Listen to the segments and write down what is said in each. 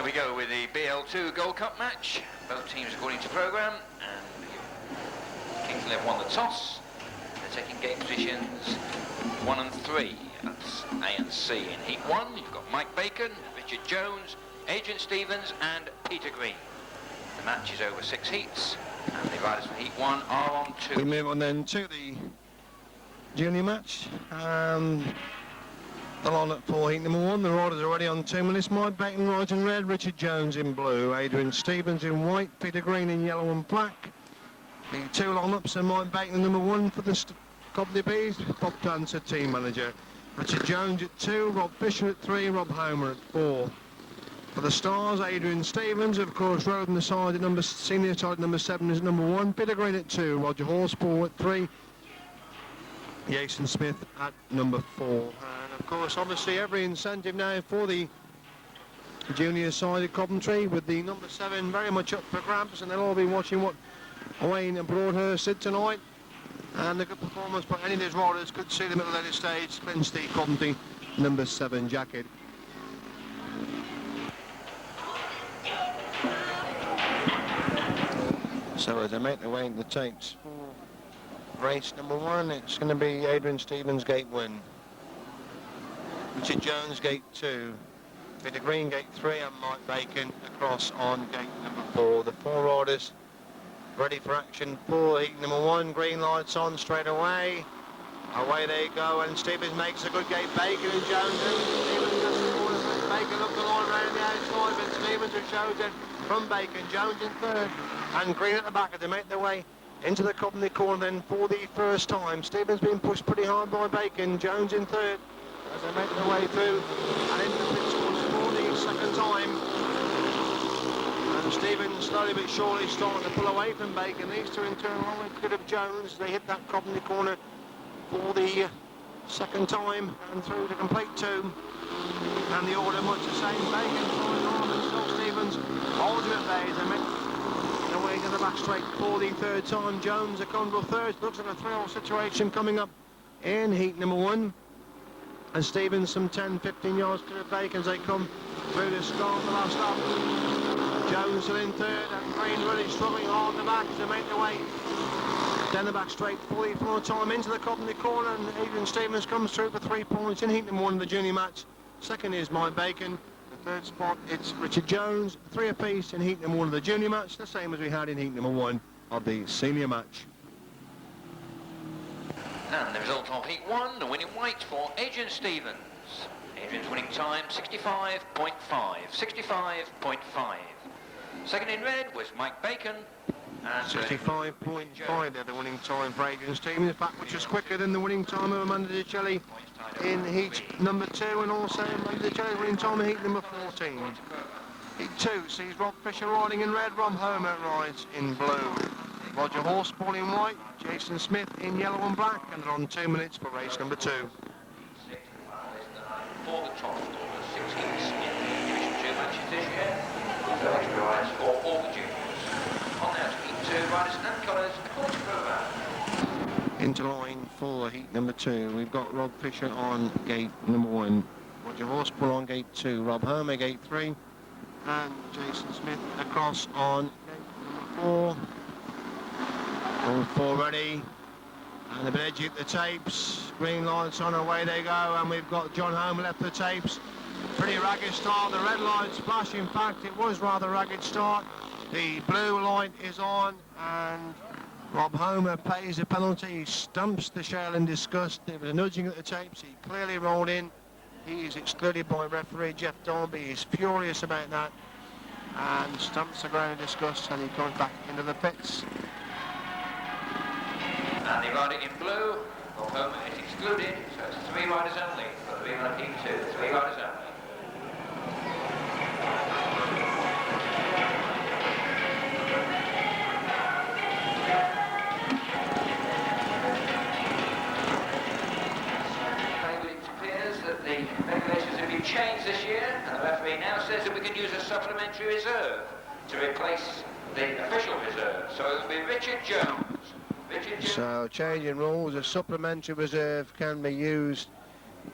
We go with the BL2 Gold Cup match. Both teams according to programme, and Kingston have won the toss. They're taking game positions 1 and 3. That's A and C in Heat 1. You've got Mike Bacon, Richard Jones, Adrian Stevens and Peter Green. The match is over 6 heats, and the riders for Heat 1 are on 2. We move on then to the junior match. The lineup for heat number 1. The riders are already on 2 minutes. Mike Bacon rides in red, Richard Jones in blue, Adrian Stevens in white, Peter Green in yellow and black. The 2 lineups are Mike Bacon number 1 for the Coventry Bees, Bob Dancer team manager. Richard Jones at 2, Rob Fisher at 3, Rob Homer at 4. For the Stars, Adrian Stevens, of course, rode on the side at senior side number 7 is number 1, Peter Green at 2, Roger Horseball at 3, Jason Smith at number 4. And of course, obviously, every incentive now for the junior side of Coventry, with the number 7 very much up for grabs, and they'll all be watching what Wayne and Broadhurst did tonight. And a good performance by any of these riders. Good to see the middle of the stage clinch the Coventry number 7 jacket. So as they make their way into the tapes for race number 1, it's going to be Adrian Stevens gate 1, Richard Jones gate 2, Peter Green gate 3 and Mike Bacon across on gate number 4. The 4 riders ready for action for heat number 1. Green lights on straight away. Away they go, and Stevens makes a good gate. Bacon and Jones. Stevens just the corner. Bacon up the line round the outside, but Stevens has chosen from Bacon. Jones in 3rd, and Green at the back as they make their way into the Coventry corner then for the first time. Stevens being pushed pretty hard by Bacon. Jones in 3rd as they make their way through and into the pit corner for the second time. And Stevens slowly but surely starting to pull away from Bacon. These 2 in turn along with good of Jones. They hit that Coventry corner for the second time and through to complete 2. And the order much the same. Bacon trying hard and still Stevens holds him at bay as they make their way to the back straight for the 3rd time. Jones a comfortable 3rd. Looks like a 3-all situation coming up in heat number 1. And Stevens some 10-15 yards to the Bacon as they come through the start of the last lap. Jones still in 3rd, and Green really struggling hard in the back as they make their way down the back straight for the 4th time into the Coventry corner, and Adrian Stevens comes through for 3 points in heat number 1 of the junior match. Second is Mike Bacon. The 3rd spot, it's Richard Jones. 3 apiece in heat number 1 of the junior match, the same as we had in heat number 1 of the senior match. And the result of heat 1, the winning white for Adrian Stevens. Adrian's winning time 65.5. 65.5. Second in red was Mike Bacon. 65.5 there, the winning time for Adrian Stevens, in fact, which was quicker than the winning time of Amanda DiCelli in heat number 2, and also Amanda DiCelli's winning time in heat number 14. Heat 2 sees Rob Fisher riding in red, Rob Homer rides in blue. Roger Horseball in white, Jason Smith in yellow and black, and they're on 2 minutes for race number 2. For the top of the 6 heats in Division 2 matches this year, so extra rides for all the juniors. On there to heat 2, riders and colours according to programme. Into line for heat number 2, we've got Rob Fisher on gate number 1, Roger Horseball on gate 2, Rob Homer gate 3, and Jason Smith across on gate number 4. All 4 ready, and a bit edgy at the tapes. Green lights on, away they go, and we've got John Homer left the tapes. Pretty ragged start, the red lights flash. In fact, it was rather ragged start. The blue light is on, and Rob Homer pays the penalty. He stumps the shell in disgust. There was a nudging at the tapes. He clearly rolled in. He is excluded by referee Jeff Darby. He's furious about that and stumps the ground in disgust, and he comes back into the pits. And the rider in blue, Rob Homer, is excluded, so it's 3 riders only for the BLII heat 2. 3 riders only. The regulations have been changed this year, and the referee now says that we can use a supplementary reserve to replace the official reserve. So it'll be Richard Jones. So changing rules, a supplementary reserve can be used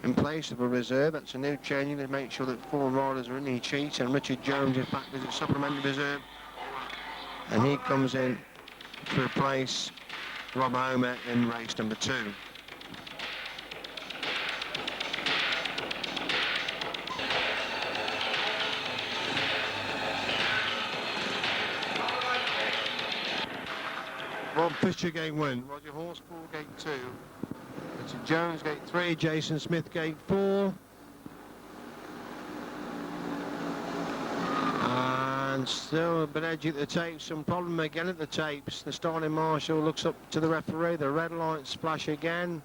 in place of a reserve. That's a new changing to make sure that 4 riders are in each heat, and Richard Jones is back as a supplementary reserve, and he comes in to replace Rob Homer in race number 2. Rob Fisher gate 1, Roger Horspool gate 2, Richard Jones gate 3, Jason Smith gate 4, and still a bit edgy at the tapes. Some problem again at the tapes. The starting marshal looks up to the referee. The red lights flash again.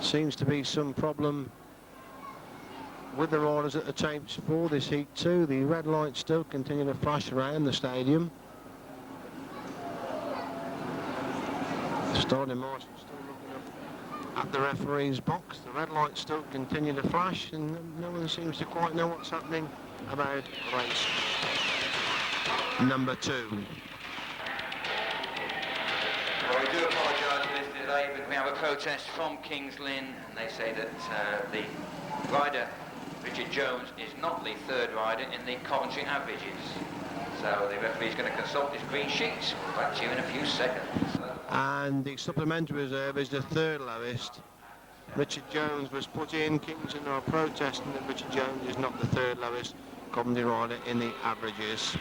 Seems to be some problem with the riders at the tapes for this heat 2. The red lights still continue to flash around the stadium. The starting marshal still looking up at the referee's box. The red lights still continue to flash, and no one seems to quite know what's happening about race number 2. Well, we do apologise for this delay, but we have a protest from Kings Lynn, and they say that the rider, Richard Jones, is not the 3rd rider in the Coventry averages. So the referee's going to consult his green sheets. We'll back to you in a few seconds. And the supplementary reserve is the 3rd lowest. Richard Jones was put in. Kings Lynn are protesting that Richard Jones is not the 3rd lowest Coventry rider in the averages.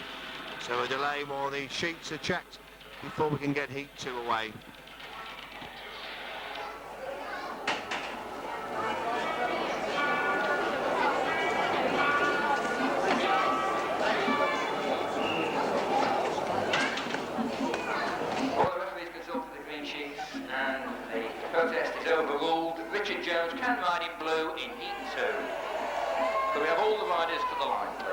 So a delay while the sheets are checked before we can get heat 2 away. Well, the referee's consulted the green sheets and the protest is overruled. Richard Jones can ride in blue in heat 2. So we have all the riders to the line, please.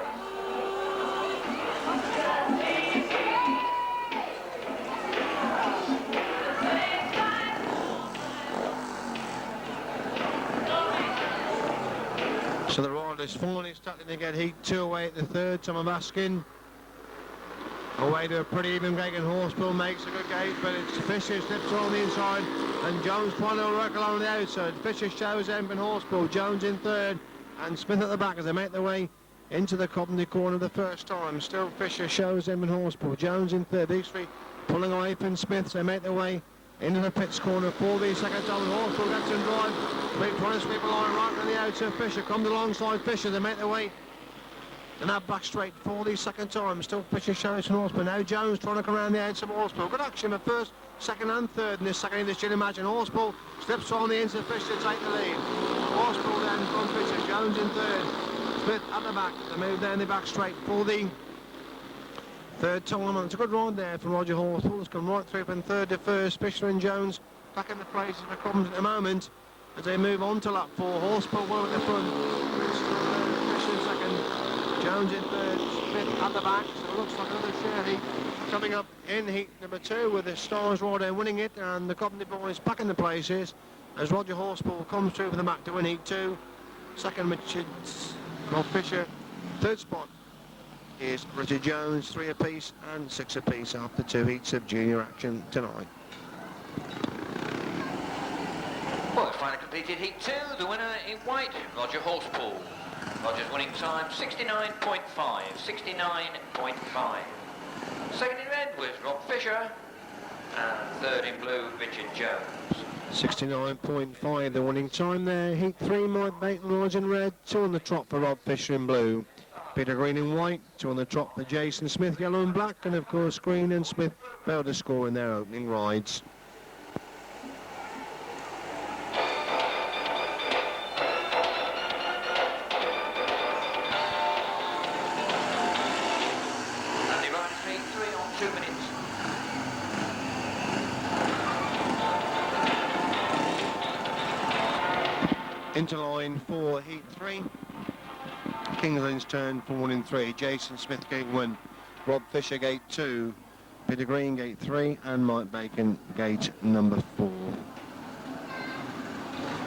So the riders finally starting to get heat 2 away at the 3rd. Tom of Askin away to a pretty even gate, and Horspool makes a good gate, but it's Fisher slips on the inside, and Jones trying to work along the outside. Fisher shows Empen Horspool, Jones in 3rd, and Smith at the back as they make their way into the Coventry corner the first time. Still Fisher shows Empen Horspool, Jones in 3rd. These 3 pulling away from Smith, so they make their way into the pits corner for the second time, and Horspool gets in drive. Trying to sweep a line right from the outside. Fisher comes alongside Fisher. They make their way and that back straight for the second time. Still Fisher shows from Horspool. Now Jones trying to come around the outside of Horspool. Good action for 1st, 2nd and 3rd in this second in this Gin Imagine. Horspool slips on the inside. Fisher to take the lead. Horspool then from Fisher. Jones in 3rd. Smith at the back. They move down the back straight for the 3rd time. And it's a good ride there from Roger Horspool. It's come right through from 3rd to 1st. Fisher and Jones back in the places for Coventry at the moment as they move on to lap 4. Horspool well at the front. Fisher in 2nd. Jones in 3rd. Smith at the back. So it looks like another share heat coming up in heat number 2 with the Stars rider winning it, and the Coventry boys back in the places as Roger Horspool comes through for the Mac to win heat 2. 2nd Richards, Rob Fisher. 3rd spot is Richard Jones, 3 apiece and 6 apiece after 2 heats of junior action tonight. Well, it's finally completed heat 2. The winner in white, Roger Horspool. Roger's winning time 69.5. 69.5. Second in red was Rob Fisher, and 3rd in blue, Richard Jones. 69.5 the winning time there. Heat 3, Mike Baton rides in red, 2 on the trot for Rob Fisher in blue. Peter Green in white, 2 on the trot for Jason Smith, yellow and black, and of course Green and Smith failed to score in their opening rides. And the riders for heat 3 on 2 minutes. Into line for heat 3. Kings Lynn's turn for 1 in 3. Jason Smith gate 1, Rob Fisher gate 2, Peter Green gate 3, and Mike Bacon gate number 4.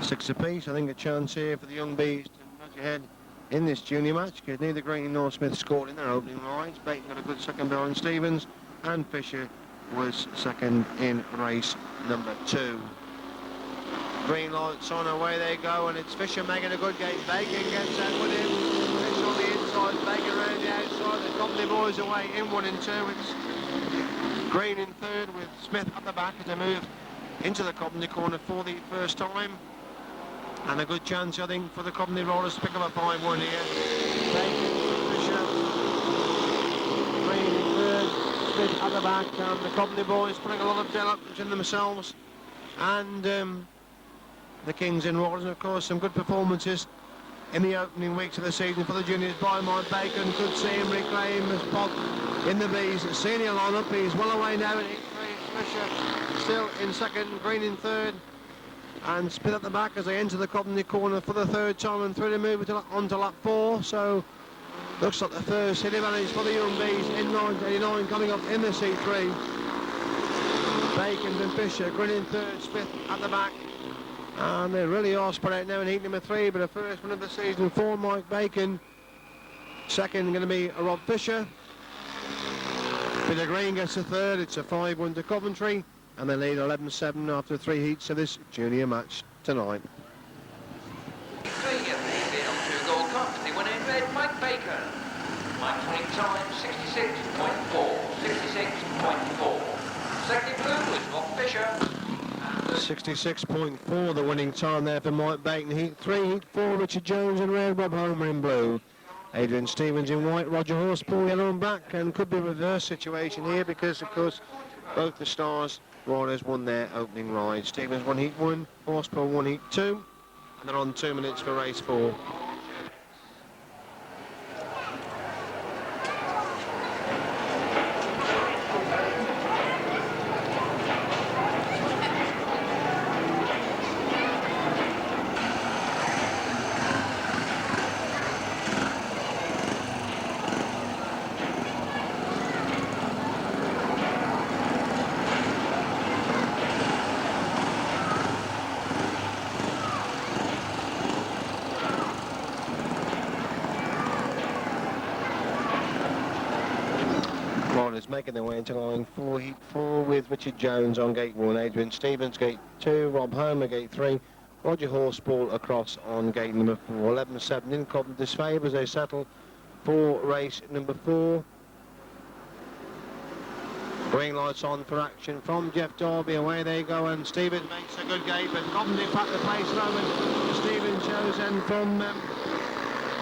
6 apiece. I think a chance here for the young bees to nudge ahead in this junior match, because neither Green nor Smith scored in their opening rides. Bacon got a good second behind Stevens, and Fisher was second in race number 2. Green lights on, away they go, and it's Fisher making a good gate. Bacon gets that one in. It's on the inside, Bacon around the outside. The Coventry boys away in 1 and 2. It's Green in third with Smith at the back as they move into the Coventry corner for the first time. And a good chance, I think, for the Coventry Rollers to pick up a 5-1 here. Bacon, Fisher, Green in third, Smith at the back, and the Coventry boys putting a lot of gallop in themselves. And the Kings and Rollers, and of course some good performances in the opening weeks of the season for the juniors by Mike Bacon. Could see him reclaim his spot in the B's. Senior lineup, he's well away now in 8-3. Fisher still in second, Green in third, and Smith at the back as they enter the Coventry corner for the third time and through to move on to lap 4. So looks like the first hit advantage for the young B's in 9:89 coming up in the C3. Bacon and Fisher, Green in third, Smith at the back. And they really are spread out now in heat number 3, but the first one of the season for Mike Bacon. Second going to be Rob Fisher. Peter Green gets a third. It's a 5-1 to Coventry, and they lead 11-7 after 3 heats of this junior match tonight. 3 of the BLII Gold Cup. The winner in red, Mike Bacon. Mike's winning time 66.4. 66.4. Second in blue was Rob Fisher. 66.4 the winning time there for Mike Bacon. Heat 3, heat 4, Richard Jones in red, Rob Homer in blue. Adrian Stevens in white, Roger Horspool yellow and black, and could be a reverse situation here because, of course, both the Stars Riders won their opening ride. Stevens won heat 1, Horspool won heat 2, and they're on 2 minutes for race 4. Making their way into line 4, heat 4 with Richard Jones on gate 1, Adrian Stevens gate 2, Rob Homer gate 3, Roger Horspool across on gate number 4. 11-7 in Coventry's favour as they settle for race number 4. Green lights on for action from Jeff Darby, away they go, and Stevens makes a good gate, but Coventry back the place at the moment. Stevens shows in from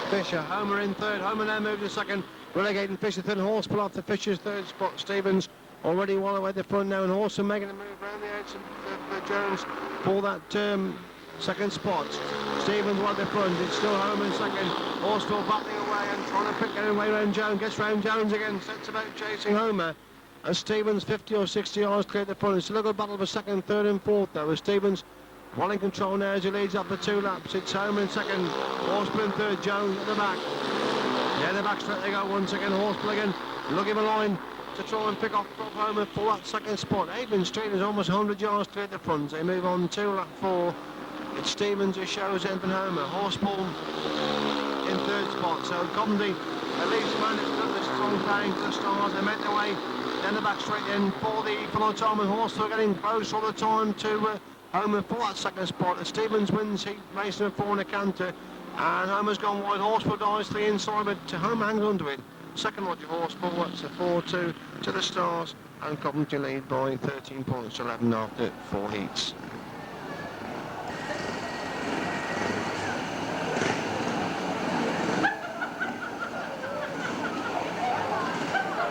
Fisher. Homer in third, Homer now moves to second. Relegating Fisher third, Horspool after Fisher's third spot. Stevens already well away at the front now, and Horsham making a move around the edge of Jones for that second spot. Stevens well at the front, it's still Homer in second. Horspool battling away and trying to pick their way around Jones, gets round Jones again, sets about chasing Homer. As Stevens 50 or 60 yards clear at the front. It's still a good battle for second, third and fourth though, as Stevens well in control now as he leads up for 2 laps. It's Homer in second, Horspool in third, Jones at the back. Yeah, the back straight they go once again. Horspool again, looking for line to try and pick off Rob Homer for that second spot. Avon Street is almost 100 yards clear at the front. They move on to lap 4. It's Stevens who shows in for Homer. Horspool in third spot. So Coventry at least managed to put the strong playing for the Stars. They make their way down the back straight in for the final time, and Horspool getting close all the time to Homer for that second spot. And Stevens wins heat race number 4 in a canter. And Homer's gone wide, Horspool dives to the inside, but Homer hangs onto it. Second Roger Horspool, that's a 4-2 to the Stars, and Coventry lead by 13 points to 11 after 4 heats.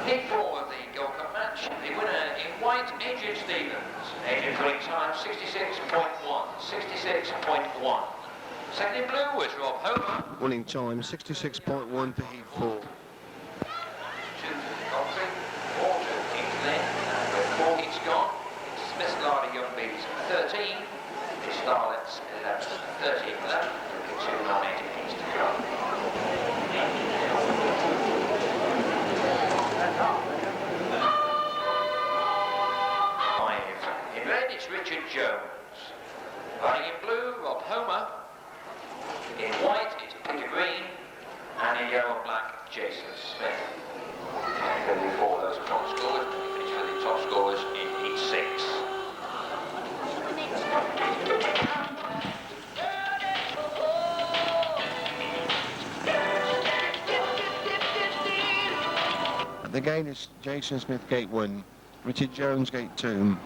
Heat 4 of the Gold Cup match, the winner in white, Adrian Stevens. Adrian's winning time 66.1, 66.1. Second in blue was Rob Homer. Winning time 66.1 for heat 4. 2 to Coventry, 4 to Kings Lynn, and with 4 heats gone, it's Smith Larder Young Bees 13, the Starlets 11, 13-11, 2 nominated heats to go. 5 in red, it's Richard Jones. Running in blue, Rob Homer. In white, it's Peter Green, and in yellow and black, Jason Smith. And then before those top scorers, we finish with the top scorers in heat 6. the gate is Jason Smith, gate 1, Richard Jones, gate 2,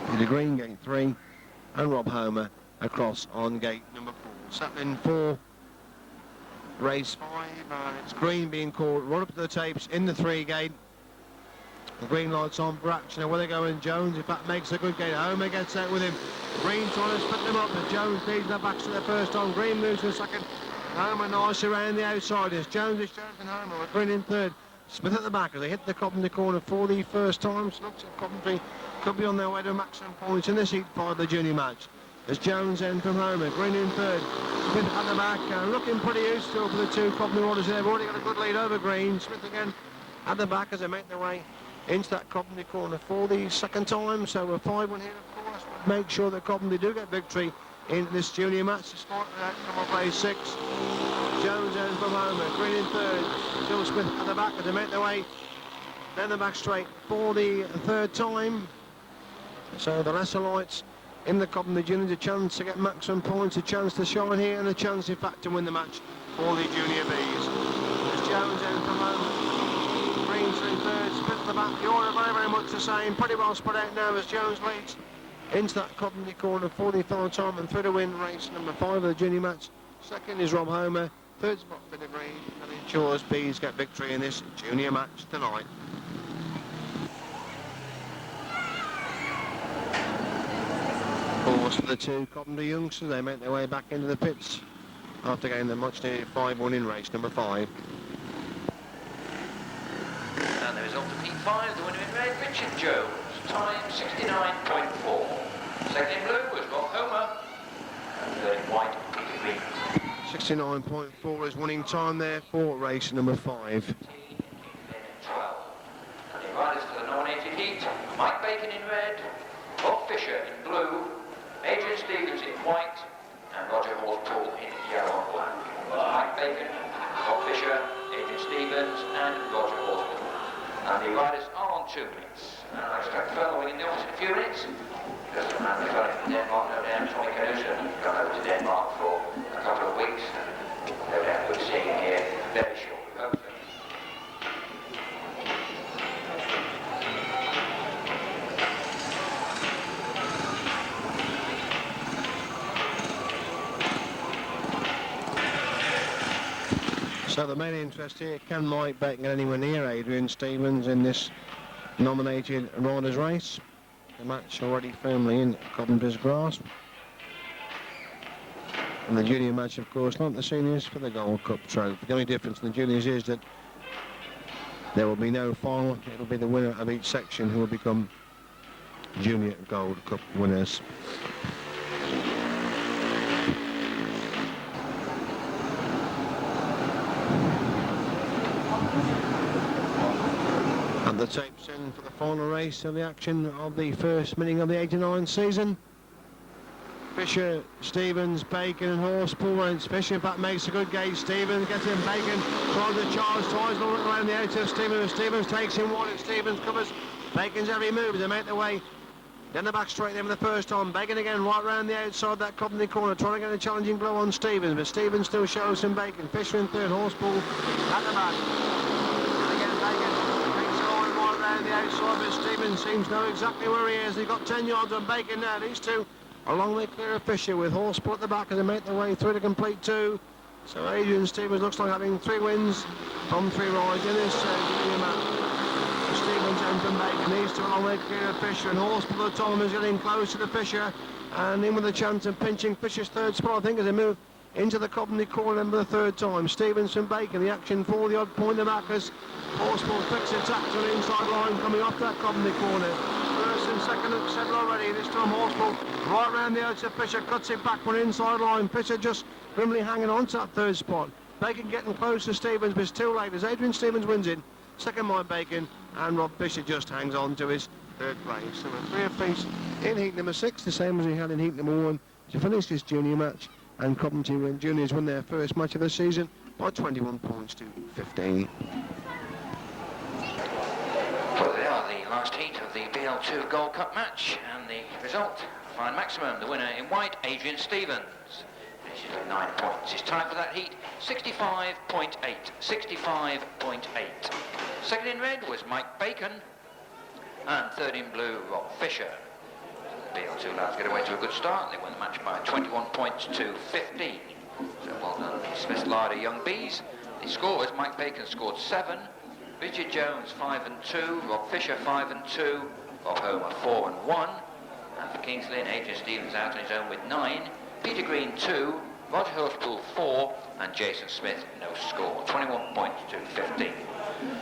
Peter Green, gate 3, and Rob Homer across on gate number 4. Settling for race 5. It's Green being called right up to the tapes in the 3 gate. The green light's on for action. Now where they going? Jones, in fact, makes a good gate. Homer gets out with him. Green trying to split them up, but Jones leads the backs to the first on. Green moves to the second. Homer nice around the outsiders. Jones is chasing Homer with Green in third. Smith at the back as they hit the Coventry corner for the first time. So looks like Coventry could be on their way to maximum points in this heat 5 of the junior match. As Jones in from Homer, Green in third. Smith at the back, looking pretty useful for the 2 Coventry riders. They've already got a good lead over Green. Smith again at the back as they make their way into that Coventry corner for the second time. So a 5-1 here, of course, would make sure that Coventry do get victory in this junior match, despite the outcome of race 6. Jones in from Homer, Green in third. Still Smith at the back as they make their way down the back straight for the third time. So the lesser lights in the Coventry juniors, a chance to get maximum points, a chance to shine here, and a chance in fact to win the match for the junior Bs. As Jones in from Homer, Green's in third, Smith at the back. The order very much the same, pretty well spread out now as Jones leads into that Coventry corner for the third time and through to win race number 5 of the junior match. Second is Rob Homer, third spot for the Green, and ensures Bs get victory in this junior match tonight. Course for the 2 Coventry youngsters, they make their way back into the pits after getting the much needed 5-1 in race number 5. And the result of heat 5, the winner in red, Richard Jones, time 69.4. Second in blue was Rob Homer, and third in white, Peter Green. 69.4 is winning time there for race number 5. 12. And the riders for the nominated heat, Mike Bacon in red, Bob Fisher in blue, Adrian Stevens in white, and Roger Horspool in yellow and black. Mike Bacon, Bob Fisher, Adrian Stevens, and Roger Horspool. And the riders are on 2 minutes. And I expect further in the office in a few minutes, because the man who's got from Denmark, no doubt, Tommy Canusa, gone over to Denmark for a couple of weeks. No doubt we'll see him here very shortly, hopefully. So the main interest here, can Mike Bacon get anywhere near Adrian Stevens in this nominated riders race? The match already firmly in Coventry's grasp. And the junior match, of course, not the seniors for the Gold Cup trophy. The only difference in the juniors is that there will be no final. It will be the winner of each section who will become junior Gold Cup winners. And the tapes in for the final race of the action of the first meeting of the 89 season. Fisher, Stevens, Bacon and Horspool. And Fisher in fact makes a good gate. Stevens gets in. Bacon tries to charge, tries to look around the outside of Stevens. Stevens takes him one and Stevens covers Bacon's every move. They make their way down the back straight there for the first time. Bacon again right round the outside that Coventry corner, trying to get a challenging blow on Stevens, but Stevens still shows some Bacon. Fisher in third, Horspool at the back. And again Bacon takes it on right round the outside, but Stevens seems to know exactly where he is. They've got 10 yards on Bacon now. These two a long way clear of Fisher, with Horspool at the back as they make their way through to complete 2. So Adrian Stevens looks like having 3 wins from 3 rides in this junior match. Stevens and from Bacon, these two a long way clear of Fisher, and Horspool at the time is getting close to the Fisher, and in with a chance of pinching Fisher's third spot, I think, as they move into the Coventry corner for the third time. Stevens and Bacon, the action for the odd point of backers. Horspool flicks attack to the inside line coming off that Coventry corner. First and second have settled already. This time Horspool right round the outside. Fisher cuts it back from inside line. Fisher just grimly hanging on to that third spot. Bacon getting close to Stevens, but it's too late as Adrian Stevens wins it. Second Mike Bacon, and Rob Fisher just hangs on to his third place. So a 3 apiece in heat number 6, the same as he had in heat number 1 to finish this junior match. And Coventry juniors win their first match of the season by 21 points to 15. Well, they are the last heat of the BL2 Gold Cup match, and the result, fine maximum, the winner in white, Adrian Stevens. Finishes with 9 points. His time for that heat, 65.8. 65.8. Second in red was Mike Bacon, and third in blue, Rob Fisher. BL2 lads get away to a good start. They won the match by 21 points to 15. So well done, Smith Larder Young Bees. The scorers: Mike Bacon scored 7, Richard Jones 5 and 2, Rob Fisher 5 and 2, Bob Homer 4 and 1, and for Kings Lynn, Adrian Stevens out on his own with 9, Peter Green 2, Roger Hurstpool 4, and Jason Smith no score. 21 points to 15.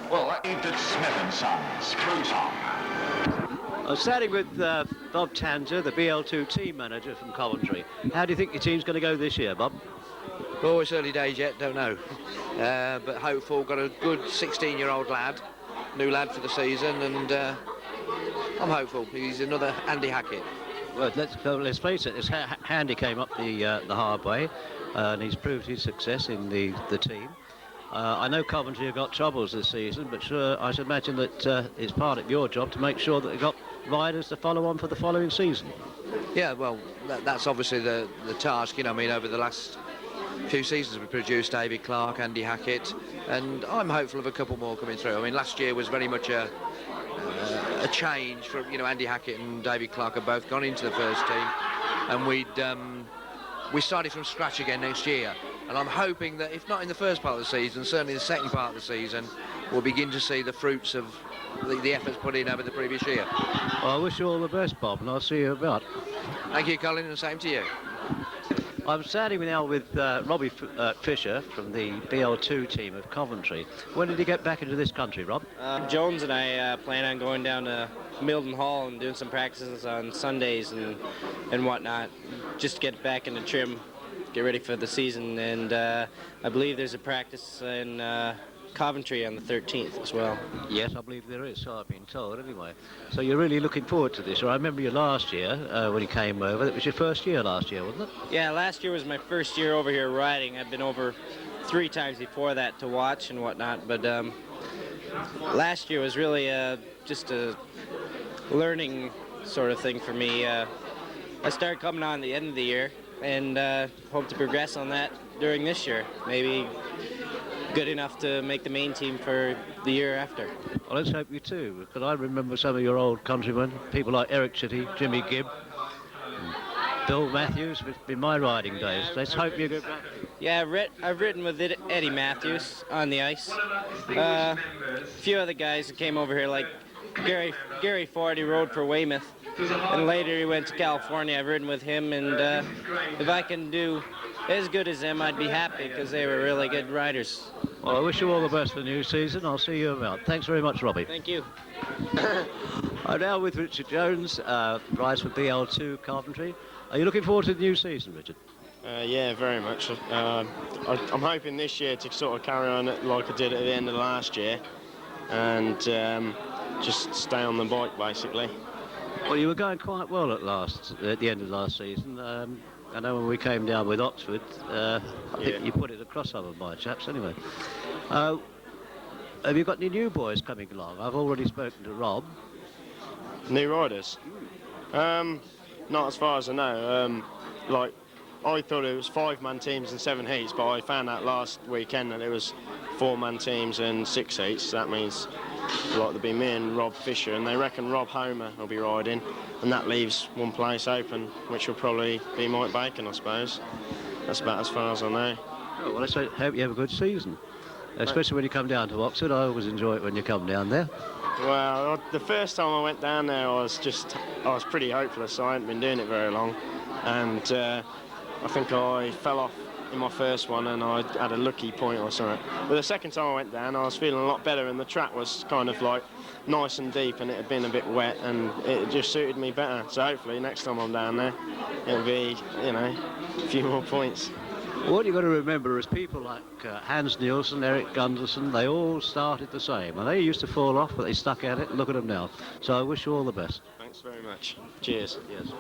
Well, that... Smith and Sons, Cruise on. I'm standing with Bob Tanzer, the BL2 team manager from Coventry. How do you think your team's going to go this year, Bob? Well, it's early days yet, don't know. But hopeful, got a good 16-year-old lad, new lad for the season, and I'm hopeful. He's another Andy Hackett. Well, let's face it, Handy came up the hard way, and he's proved his success in the team. I know Coventry have got troubles this season, but sure, I should imagine that it's part of your job to make sure that they've got riders to follow on for the following season. Yeah, well, that's obviously the task. You know, I mean, over the last few seasons we produced David Clark, Andy Hackett, and I'm hopeful of a couple more coming through. I mean, last year was very much a change from, you know, Andy Hackett and David Clark have both gone into the first team, and we started from scratch again next year. And I'm hoping that, if not in the first part of the season, certainly the second part of the season, we'll begin to see the fruits of the efforts put in over the previous year. Well, I wish you all the best, Bob, and I'll see you about. Thank you, Colin, and the same to you. I'm standing now with Robbie Fisher from the BL2 team of Coventry. When did he get back into this country, Rob? Jones and I plan on going down to Milton Hall and doing some practices on Sundays and whatnot, just to get back into trim, get ready for the season. And I believe there's a practice in Coventry on the 13th as well. Yes, I believe there is, so I've been told anyway. So you're really looking forward to this. I remember you last year when you came over. It was your first year last year, wasn't it? Yeah, last year was my first year over here riding. I've been over 3 times before that to watch and whatnot, but last year was really just a learning sort of thing for me. I started coming on the end of the year and hope to progress on that during this year. Maybe good enough to make the main team for the year after. Well, let's hope you too, because I remember some of your old countrymen, people like Eric Chitty, Jimmy Gibb, Bill Matthews, in my riding days. Let's hope you get back. Yeah, I've ridden with Eddie Matthews on the ice. A few other guys that came over here, like Gary Ford, he rode for Weymouth, and later he went to California. I've ridden with him, and if I can do as good as them, I'd be happy, because they were really good riders. Well, I wish you all the best for the new season. I'll see you about. Thanks very much, Robbie. Thank you. I'm now with Richard Jones, rides for BL2 Coventry. Are you looking forward to the new season, Richard? Yeah, very much. I'm hoping this year to sort of carry on like I did at the end of last year, and just stay on the bike, basically. Well, you were going quite well at the end of last season. I know when we came down with Oxford, I think you put it across some of my chaps anyway. Have you got any new boys coming along? I've already spoken to Rob. New riders? Not as far as I know. Like, I thought it was 5-man teams and 7 heats, but I found out last weekend that it was 4-man teams and 6 heats. That means like there'll be me and Rob Fisher, and they reckon Rob Homer will be riding, and that leaves one place open, which will probably be Mike Bacon, I suppose. That's about as far as I know. Oh, well, let's hope you have a good season, especially when you come down to Oxford. I always enjoy it when you come down there. Well, the first time I went down there, I was pretty hopeless. I hadn't been doing it very long, and I think I fell off in my first one, and I had a lucky point or something. But the second time I went down, I was feeling a lot better, and the track was kind of like nice and deep, and it had been a bit wet, and it just suited me better. So hopefully next time I'm down there, it'll be, you know, a few more points. What you've got to remember is people like Hans Nielsen, Eric Gunderson, they all started the same, and they used to fall off, but they stuck at it, and look at them now. So I wish you all the best. Thanks very much. Cheers. Yes.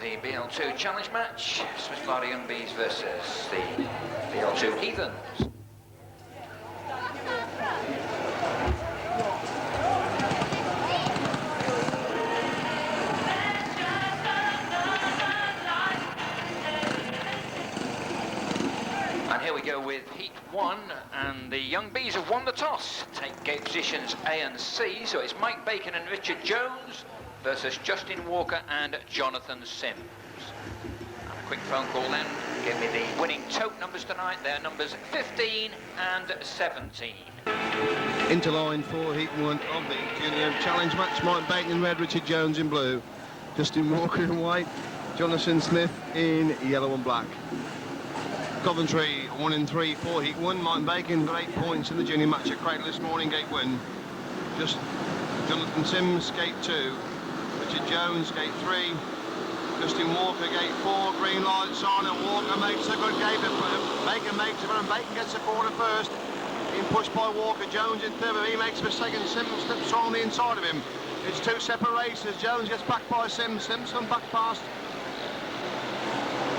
The BL2 challenge match, Swiss Florida Young Bees versus the BL2 Heathens. won the toss. Take gate positions A and C, so it's Mike Bacon and Richard Jones versus Justin Walker and Jonathan Sims. And a quick phone call then. Give me the winning tote numbers tonight. They're numbers 15 and 17. Into line for Heat 1 of the Junior Challenge match. Mike Bacon in red, Richard Jones in blue. Justin Walker in white, Jonathan Smith in yellow and black. Coventry 1 in 3 for Heat 1. Mike Bacon got 8 points in the junior match at Cradle this morning, gate win. Just Jonathan Sims, gate 2. Richard Jones, gate 3. Justin Walker, gate 4. Green lights on and Walker makes a good game. Bacon makes it, and Bacon gets the corner first. Being pushed by Walker. Jones in third, but he makes a mistake and Sims slips on the inside of him. It's two separate races. Jones gets back by Sims. Sims comes back past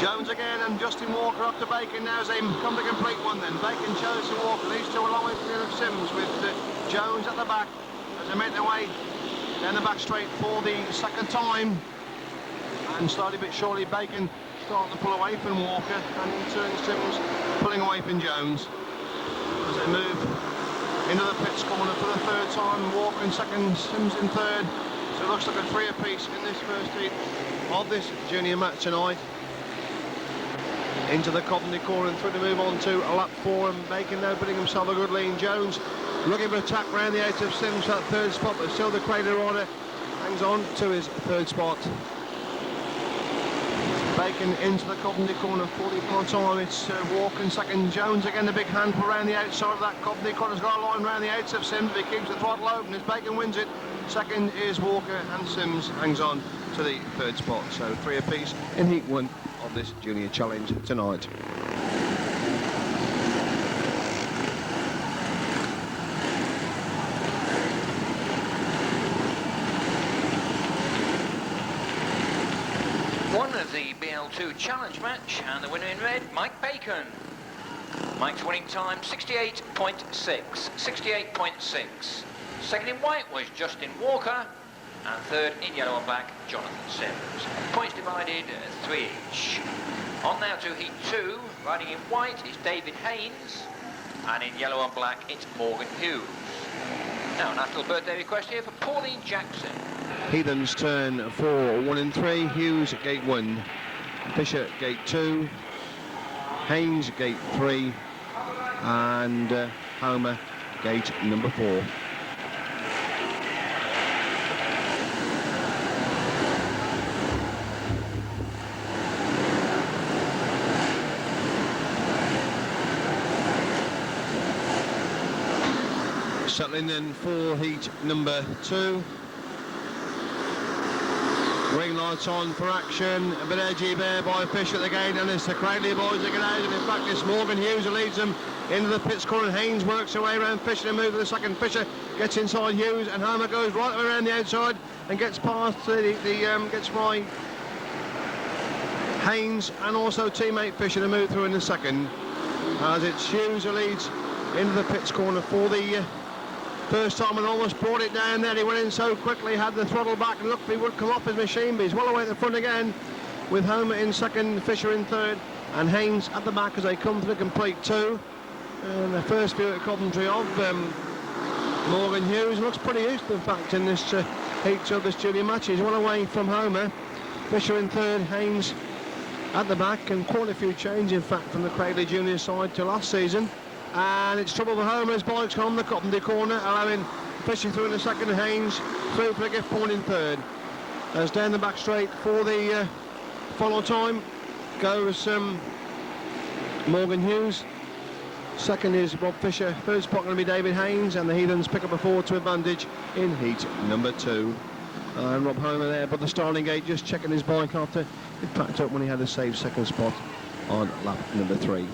Jones again, and Justin Walker up to Bacon. Now as they come to complete one then. Bacon shows to Walker. These two a long way from Sims with Jones at the back as they make their way down the back straight for the second time. And slowly but surely Bacon starting to pull away from Walker, and in turn Sims pulling away from Jones. As they move into the pits corner for the third time, Walker in second, Sims in third. So it looks like a 3 apiece in this first heat of this junior match tonight. Into the Coventry corner and through to move on to a lap 4, and Bacon now putting himself a good lean. Jones looking for attack round the out of Sims for that third spot, but still the Cradle Rider hangs on to his third spot. Bacon into the Coventry corner for the final time. It's Walker in second. Jones again, the big handful around the outside of that Coventry corner. Has got a line around the outs of Sims, but he keeps the throttle open as Bacon wins it. Second is Walker, and Sims hangs on to the third spot. So 3 apiece in Heat 1 of this Junior Challenge tonight. One of the BL2 Challenge match, and the winner in red, Mike Bacon. Mike's winning time 68.6. 68.6. Second in white was Justin Walker, and third in yellow and black, Jonathan Sims. Points divided 3 each. On now to Heat 2, riding in white is David Haynes, and in yellow and black it's Morgan Hughes. Now, national birthday request here for Pauline Jackson. Heathens turn for 1 in 3. Hughes at gate 1. Fisher gate 2. Haynes gate 3. And Homer gate number 4. Settling in for heat number 2. Ring lights on for action. A bit edgy there by Fisher at the gate, and it's the Cradley boys that get out. And in fact, it's Morgan Hughes who leads them into the pits corner. Haynes works her way around Fisher to move to the second. Fisher gets inside Hughes, and Homer goes right the way around the outside and gets past gets by Haynes and also teammate Fisher to move through in the second. As it's Hughes who leads into the pits corner for the first time and almost brought it down there. He went in so quickly, had the throttle back, and looked he would come off his machine, but he's well away at the front again, with Homer in second, Fisher in third, and Haynes at the back as they come to the complete 2. And the first view at Coventry of Morgan Hughes looks pretty used, in fact, in this heat of this junior match. He's well away from Homer. Fisher in third, Haynes at the back, and quite a few changes, in fact, from the Cradley junior side to last season. And it's trouble for Homer as bikes on the Coventry corner, allowing Fisher through in the second, and Haynes through for a gift point in third. As down the back straight for the follow time goes Morgan Hughes. Second is Rob Fisher. Third spot going to be David Haynes, and the Heathens pick up a 4-2 advantage in heat number 2. And Rob Homer there, but the starting gate just checking his bike after it packed up when he had a saved second spot on lap number 3.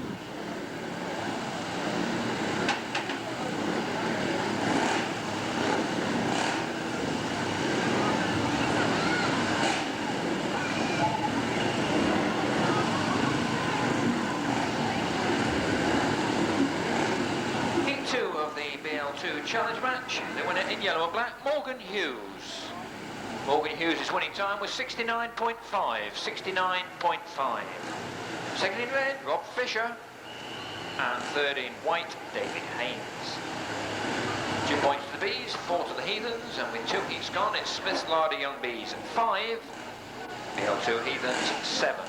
Challenge match, the winner in yellow and black, Morgan Hughes. Morgan Hughes' winning time was 69.5, 69.5. Second in red, Rob Fisher, and third in white, David Haynes. 2 points to the Bees, 4 to the Heathens, and with 2 heats gone, it's Smith's Larder Young Bees 5, BL2 Heathens 7.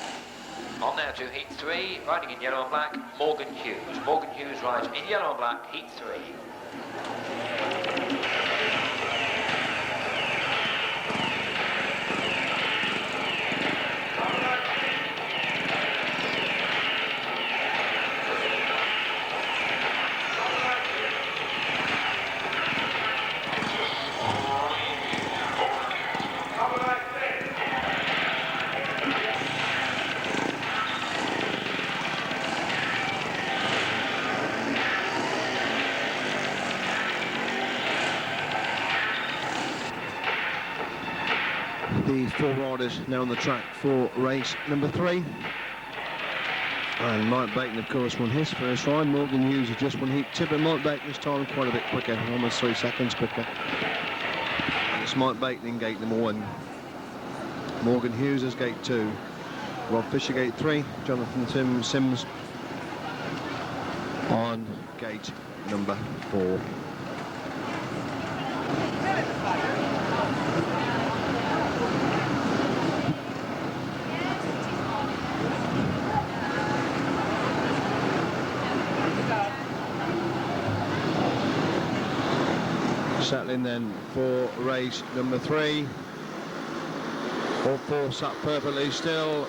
On now to Heat 3, riding in yellow and black, Morgan Hughes. Morgan Hughes rides in yellow and black, Heat 3. The 4 riders now on the track for race number 3. And Mike Bacon, of course, won his first ride. Morgan Hughes has just won Heat 2, but Mike Bacon this time quite a bit quicker, almost 3 seconds quicker. And it's Mike Bacon in gate number 1. Morgan Hughes is gate 2. Rob Fisher gate 3. Jonathan Sims on gate number 4. Settling then for race number 3. All 4 sat perfectly still.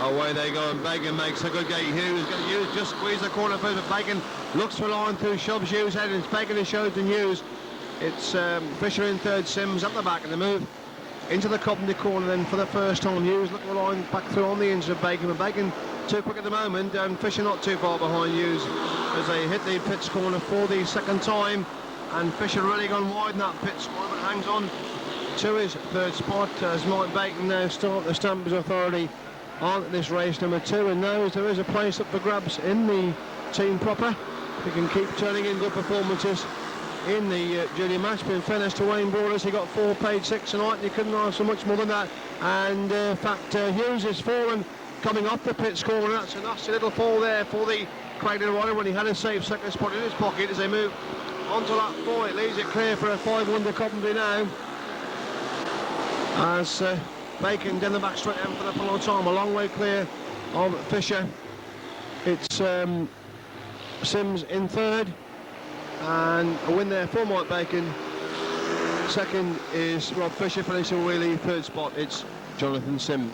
Away they go, and Bacon makes a good gate. Hughes just squeeze the corner first, but Bacon looks for a line through, shoves Hughes head, and it's Bacon who shows to Hughes. It's Fisher in third, Sims up the back, and the move into the Coventry corner then for the first time. Hughes looking for a line back through on the inside of Bacon, but Bacon too quick at the moment, and Fisher not too far behind Hughes as they hit the pits corner for the second time. And Fisher really gone wide in that pit squad, but hangs on to his third spot as Mike Bacon now start the stamp his authority on this race number 2, and knows there is a place up for grabs in the team proper. He can keep turning in good performances in the junior match, but in fairness to Wayne Borders, he got 4 paid 6 tonight, and he couldn't ask for much more than that. And in fact, Hughes has fallen coming off the pit corner. That's a nasty little fall there for the Craiglang rider when he had a safe second spot in his pocket as they move onto lap 4. It leaves it clear for a 5-1 to Coventry now, as Bacon down the back straight end for the full time, a long way clear of Fisher. It's Sims in third, and a win there for Mike Bacon. Second is Rob Fisher, finishing wheelie. Third spot, it's Jonathan Sims.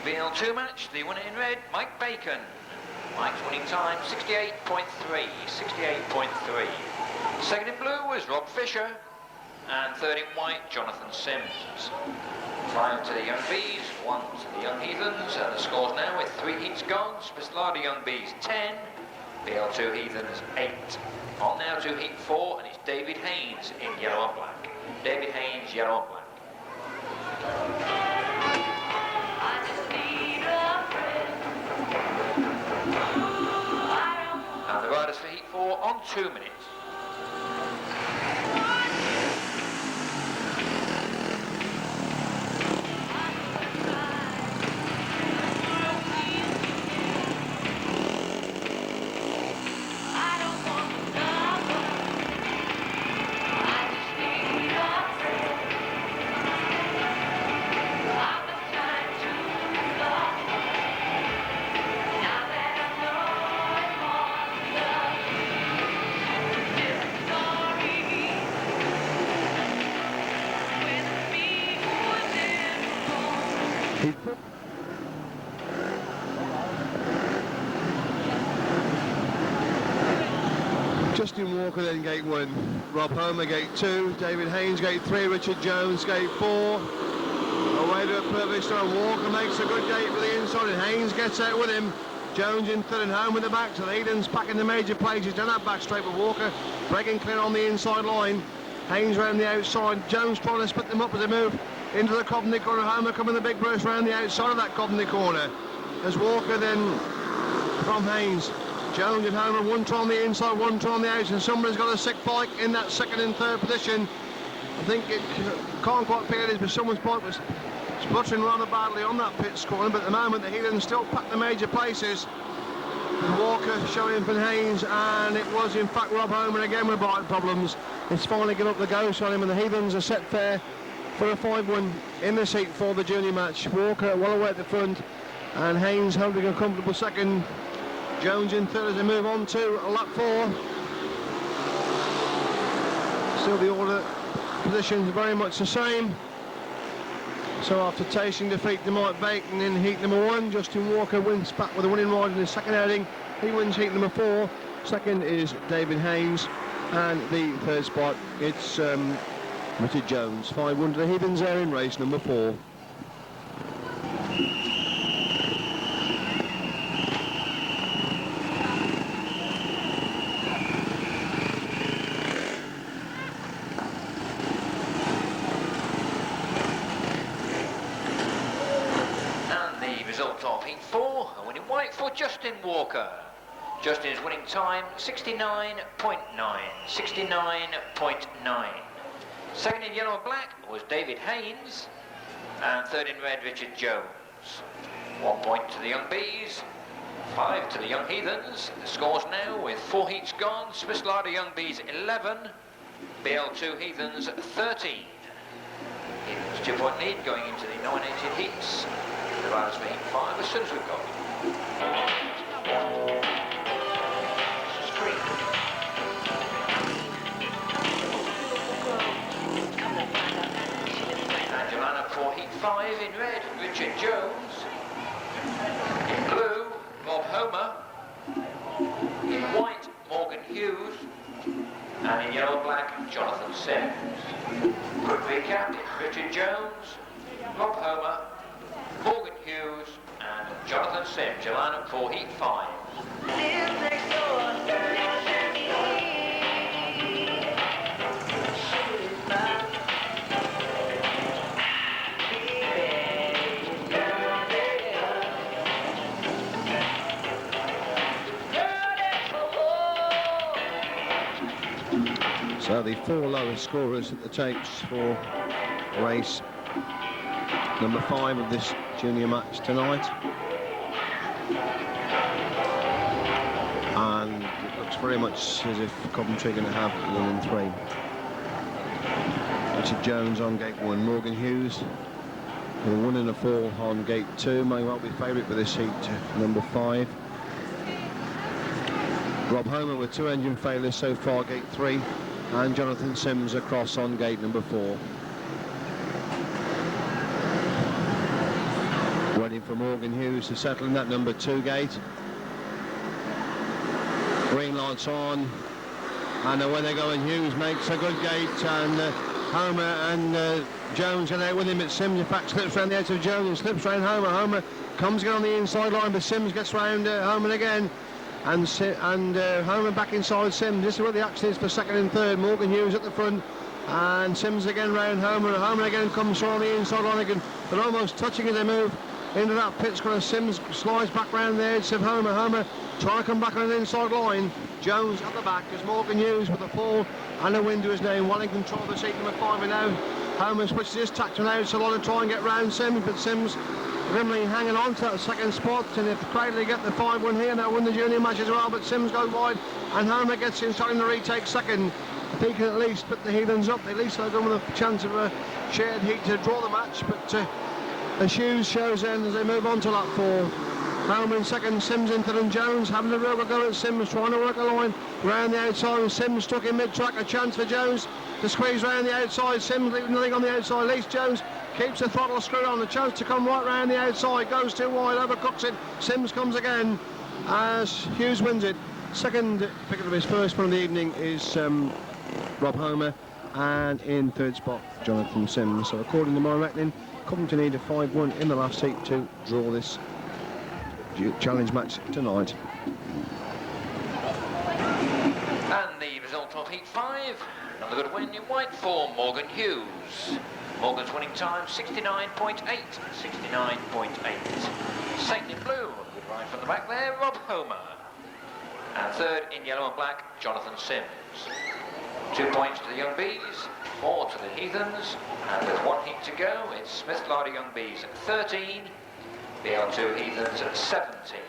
BL2 match, the winner in red, Mike Bacon. Mike's winning time, 68.3, 68.3. Second in blue was Rob Fisher, and third in white, Jonathan Sims. 5 to the Young Bees, 1 to the Young Heathens, and the scores now with 3 heats gone. Smith's Larder Young Bees 10, BL2 Heathens 8. On now to Heat 4, and it's David Haynes in yellow and black. David Haynes, yellow and black. And the riders for Heat 4 on 2 minutes. Justin Walker then gate 1, Rob Homer gate 2, David Haynes gate 3, Richard Jones gate 4. Away to a perfect start. Walker makes a good gate for the inside, and Haynes gets out with him. Jones in third and home with the back, so Eden's back in the major places. Down that back straight with Walker breaking clear on the inside line. Haynes round the outside. Jones trying to split them up as they move into the Coventry corner. Homer coming the big burst round the outside of that Coventry corner. As Walker then from Haynes Jones and Homer, one try on the inside, one try on the outside, and somebody's got a sick bike in that second and third position. I think it can't quite figure it is, but someone's bike was spluttering rather badly on that pit corner, but at the moment the Heathens still pack the major places. Walker showing for Haynes, and it was in fact Rob Homer again with bike problems. It's finally given up the ghost on him, and the Heathens are set fair for a 5-1 in the seat for the junior match. Walker well away at the front, and Haynes holding a comfortable second. Jones in third as they move on to lap 4. Still the order positions very much the same. So after tasting defeat to Mike Bacon in heat number 1, Justin Walker wins back with a winning ride in his second outing. He wins heat number 4. Second is David Haynes, and the third spot, it's Richard Jones. 5-1 to the Heathens there in race number 4. For Justin Walker. Justin's winning time 69.9. 69.9. Second in yellow and black was David Haynes, and third in red Richard Jones. 1 point to the young bees, 5 to the young heathens. The scores now with 4 heats gone. Swiss Larder young bees 11, BL2 heathens 13. Heathens 2 point lead going into the nominated heats. The riders for heat 5 as soon as we've got them. Angelina for heat 5 in red, Richard Jones. In blue, Rob Homer. In white, Morgan Hughes. And in yellow and black, Jonathan Sims. Quick recap, it's Richard Jones, Rob Homer, Morgan Hughes, and Jonathan Sims, your lineup for heat 5. So the 4 lowest scorers at the tapes for race number 5 of this junior match tonight. And it looks very much as if Coventry are going to have 1 and 3. Richard Jones on gate 1, Morgan Hughes with a 1 and a 4 on gate 2, may well be favourite for this heat, number 5. Rob Homer with 2 engine failures so far, gate 3, and Jonathan Sims across on gate number 4. Waiting for Morgan Hughes to settle in that number 2 gate. Green lights on, and away they go, and Hughes makes a good gate, and Homer and Jones get out with him. It's Sims in fact slips around the edge of Jones and slips around Homer. Homer comes again on the inside line, but Sims gets round Homer again, and Homer back inside Sims. This is where the action is for second and third. Morgan Hughes at the front, and Sims again round Homer. Homer again comes on the inside line again, but almost touching as they move into that pit square. Sims slides back round the edge of Homer. Homer trying to come back on the inside line. Jones at the back as Morgan Hughes with a fall and a win to his name. Well in control of the seat number 5, and now Homer switches his tack to an outside to try and get round Sims, but Sims grimly hanging on to that second spot, and if Cradley get the 5-1 here, they'll win the junior match as well, but Sims goes wide and Homer gets in, trying to retake second. If he can at least put the Heathens up, at least they'll go with a chance of a shared heat to draw the match, but the Hughes shows in as they move on to lap 4. Homer in second, Sims in third, and Jones having a real go at Sims, trying to work a line round the outside, and Sims stuck in mid-track, a chance for Jones to squeeze round the outside. Sims leaving nothing on the outside, at least Jones keeps the throttle screwed on, the chance to come right round the outside, goes too wide, overcooks it. Sims comes again as Hughes wins it. Second pick of his first one of the evening is Rob Homer, and in third spot Jonathan Sims. So according to my reckoning, Coventry need a 5-1 in the last heat to draw this challenge match tonight. And the result of heat 5, another good win in white for Morgan Hughes. Morgan's winning time 69.8. 69.8. Second in blue, good ride from the back there, Rob Homer. And third in yellow and black, Jonathan Sims. 2 points to the Young Bees, 4 to the Heathens, and with 1 heat to go, it's Smith Larder Young Bees at 13, BL2 Heathens at 17.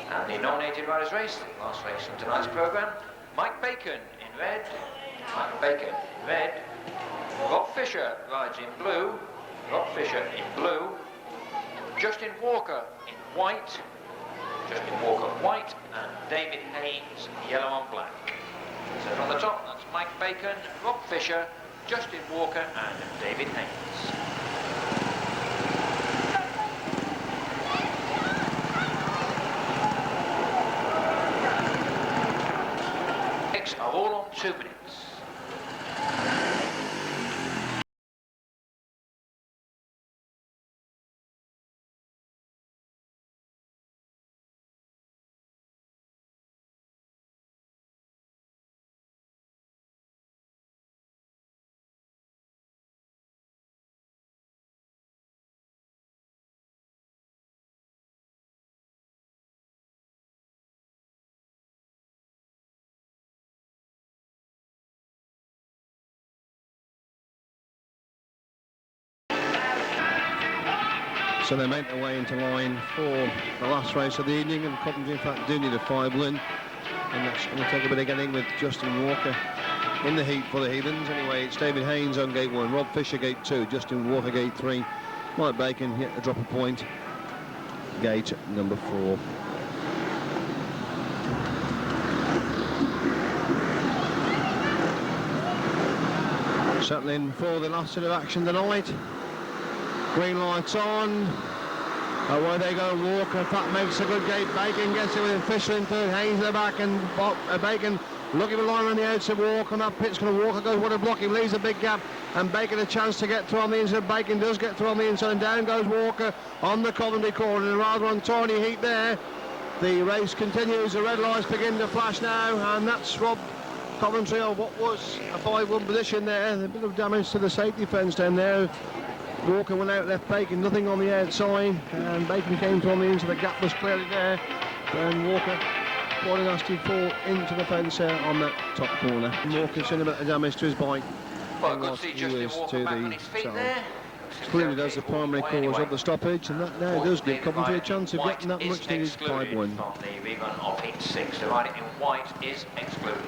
And the nominated riders race, the last race on tonight's programme, Mike Bacon in red, Mike Bacon in red, Rob Fisher rides in blue, Rob Fisher in blue, Justin Walker in white, Justin Walker white, and David Haynes yellow and black. So from the top, that's Mike Bacon, Rob Fisher, Justin Walker, and David Haynes. Are all on 2 minutes. So they make their way into line for the last race of the evening, and Coventry in fact do need a 5 win, and that's going to take a bit of getting with Justin Walker in the heat for the Heathens. Anyway, it's David Haynes on gate 1, Rob Fisher gate 2, Justin Walker gate 3, Mike Bacon hit a drop a point, gate number 4. Settling for the last bit of action tonight. Green lights on. Away they go. Walker, in fact, makes a good gate. Bacon gets it with Fisher in third. Haynes in the back, and Bacon looking for line around the outside. Walker on that pit's going to Walker goes what a block. He leaves a big gap, and Bacon a chance to get through on the inside. Bacon does get through on the inside, and down goes Walker on the Coventry corner. And rather untidy heat there. The race continues. The red lights begin to flash now, and that's Rob Coventry on what was a 5-1 position there. A bit of damage to the safety fence down there. Walker went out, left Bacon, nothing on the outside, and Bacon came to on the inside. The gap was clearly there, and Walker quite a nasty fall into the fence on that top corner. Walker's seen a bit of damage to his bike. Well, good to see Justin Walker back on his feet there. Clearly does the primary cause of the stoppage, and that now does give Coventry a chance of getting that much needed 5-1. From the rerun of heat 6, the riding in white is excluded.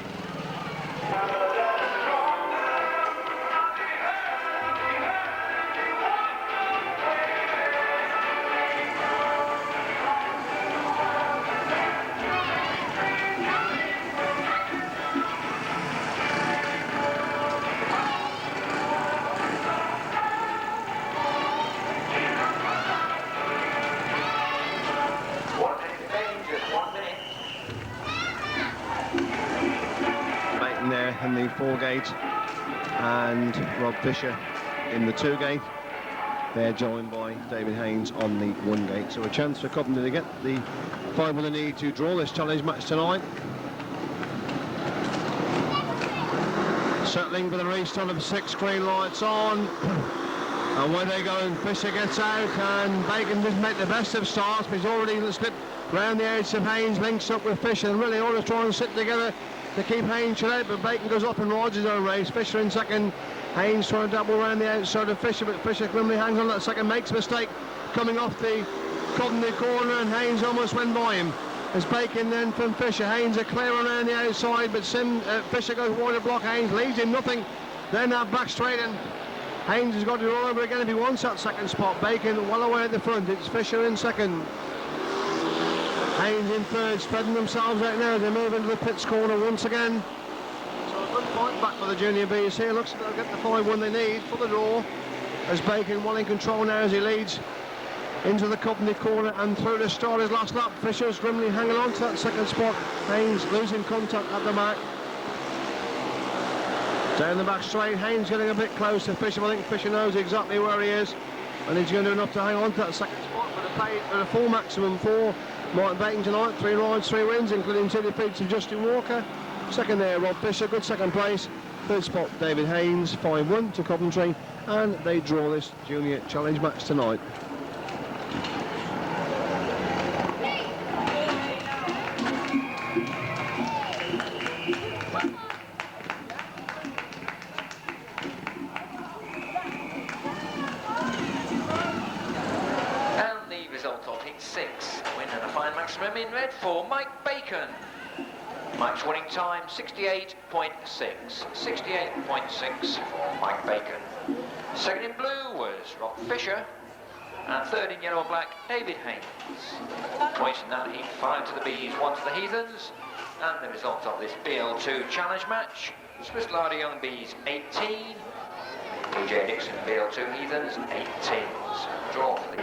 In the 4 gate, and Rob Fisher in the 2 gate. They're joined by David Haynes on the 1 gate. So a chance for Coventry to get the 5-1 they need to draw this challenge match tonight. Settling for the restart of 6, green lights on. And where they go, and Fisher gets out, and Bacon doesn't make the best of starts, but he's already slipped round the edge of Haynes, links up with Fisher, and really ought to try and sit together to keep Haynes shut out, but Bacon goes up and rides his own race. Fisher in second, Haynes trying to double around the outside of Fisher, but Fisher grimly hangs on that second, makes a mistake coming off the Coventry corner, and Haynes almost went by him. As Bacon then from Fisher, Haynes are clear around the outside, but Fisher goes wide of block, Haynes leaves him nothing, then that back straight, and Haynes has got to do all over again if he wants that second spot. Bacon well away at the front, it's Fisher in second. Haynes in third, spreading themselves out now as they move into the pits corner once again. So a good fight back for the junior Bees here. Looks like they'll get the 5-1 they need for the draw, as Bacon well in control now as he leads into the Coventry corner and through to start his last lap. Fisher's grimly hanging on to that second spot. Haynes losing contact at the back. Down the back straight, Haynes getting a bit close to Fisher. I think Fisher knows exactly where he is, and he's going to do enough to hang on to that second spot for the full maximum for Mike Bacon tonight. 3 rides, 3 wins, including 2 defeats of Justin Walker. Second there, Rob Fisher, good second place. Third spot, David Haynes, 5-1 to Coventry, and they draw this junior challenge match tonight. ahead for Mike Bacon. Mike's winning time 68.6. 68.6 for Mike Bacon. Second in blue was Rob Fisher. And third in yellow and black, David Haynes. Points in that heat, 5 to the Bees, 1 to the Heathens. And the result of this BL2 challenge match, Swiss Larder Young Bees 18, DJ Dixon BL2 Heathens 18. Draw for the...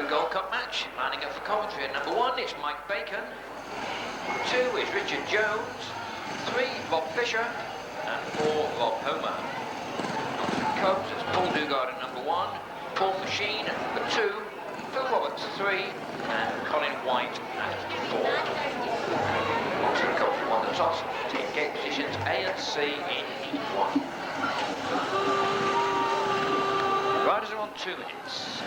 Gold Cup match, lining up for Coventry at number 1, it's Mike Bacon. 2 is Richard Jones. 3, Rob Fisher. And 4, Rob Homer. Cubs, it's Paul Dugard at number 1. Paul Machine at number 2. Phil Roberts 3. And Colin White at 4. Oxford Coventry won the toss, taking gate positions A and C in Heat 1. Riders are on 2 minutes.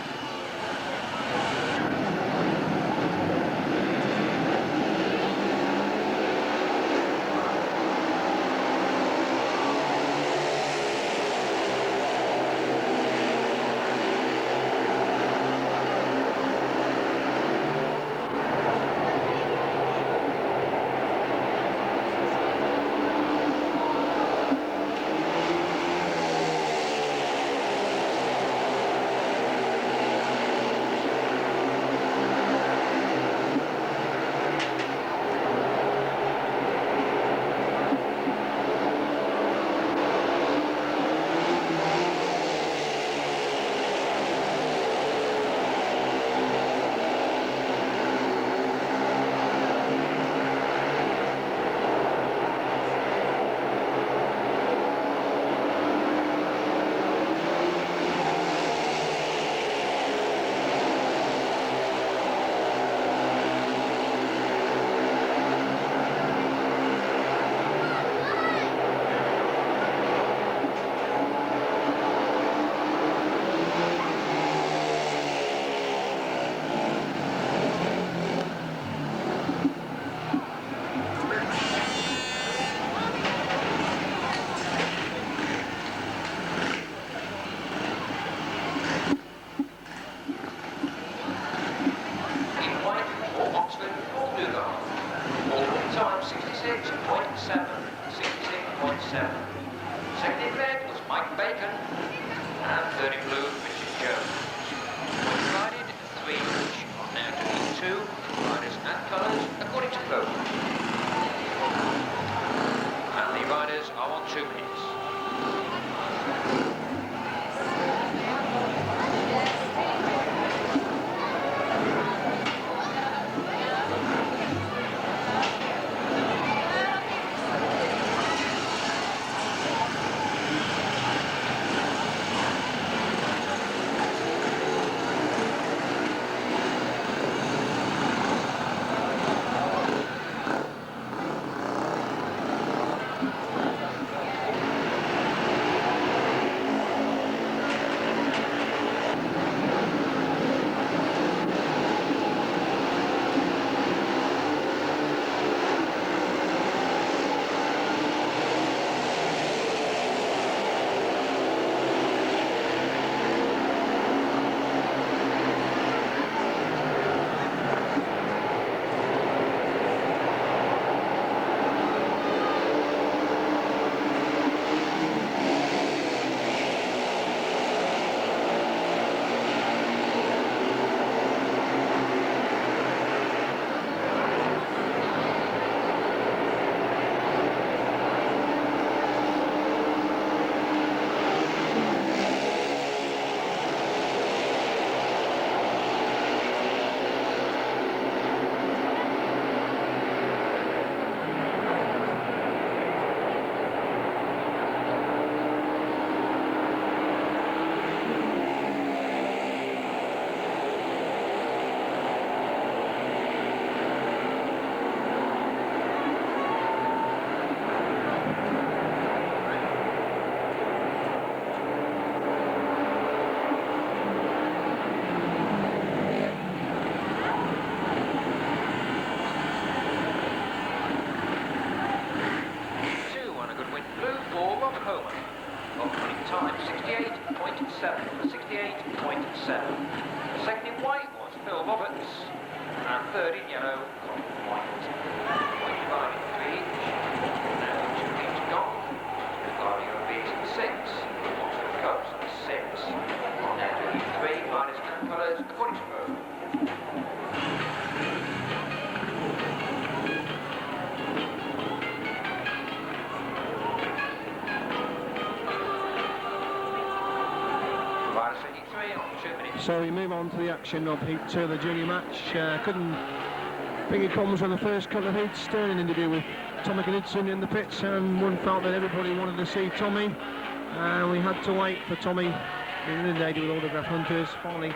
Second in red was Mike Bacon, and third in blue, Richard Jones. Points divided, 3 each, on now to Heat 2, riders and colours according to program. And the riders are on 2 minutes. 68.7. 68.7. Second in white was Phil Roberts, and third in yellow, Colin White. Point divided 3 each. Now 2 each gone. BLII Bees 6. Oxford Cubs 6. Now to heat 3, minus and colours according to program. So we move on to the action of Heat 2 of the junior match. Couldn't think it comes from the first couple of heats. Sterling interview with Tommy Knudsen in the pits, and one felt that everybody wanted to see Tommy. We had to wait for Tommy, being inundated with autograph hunters. Finally,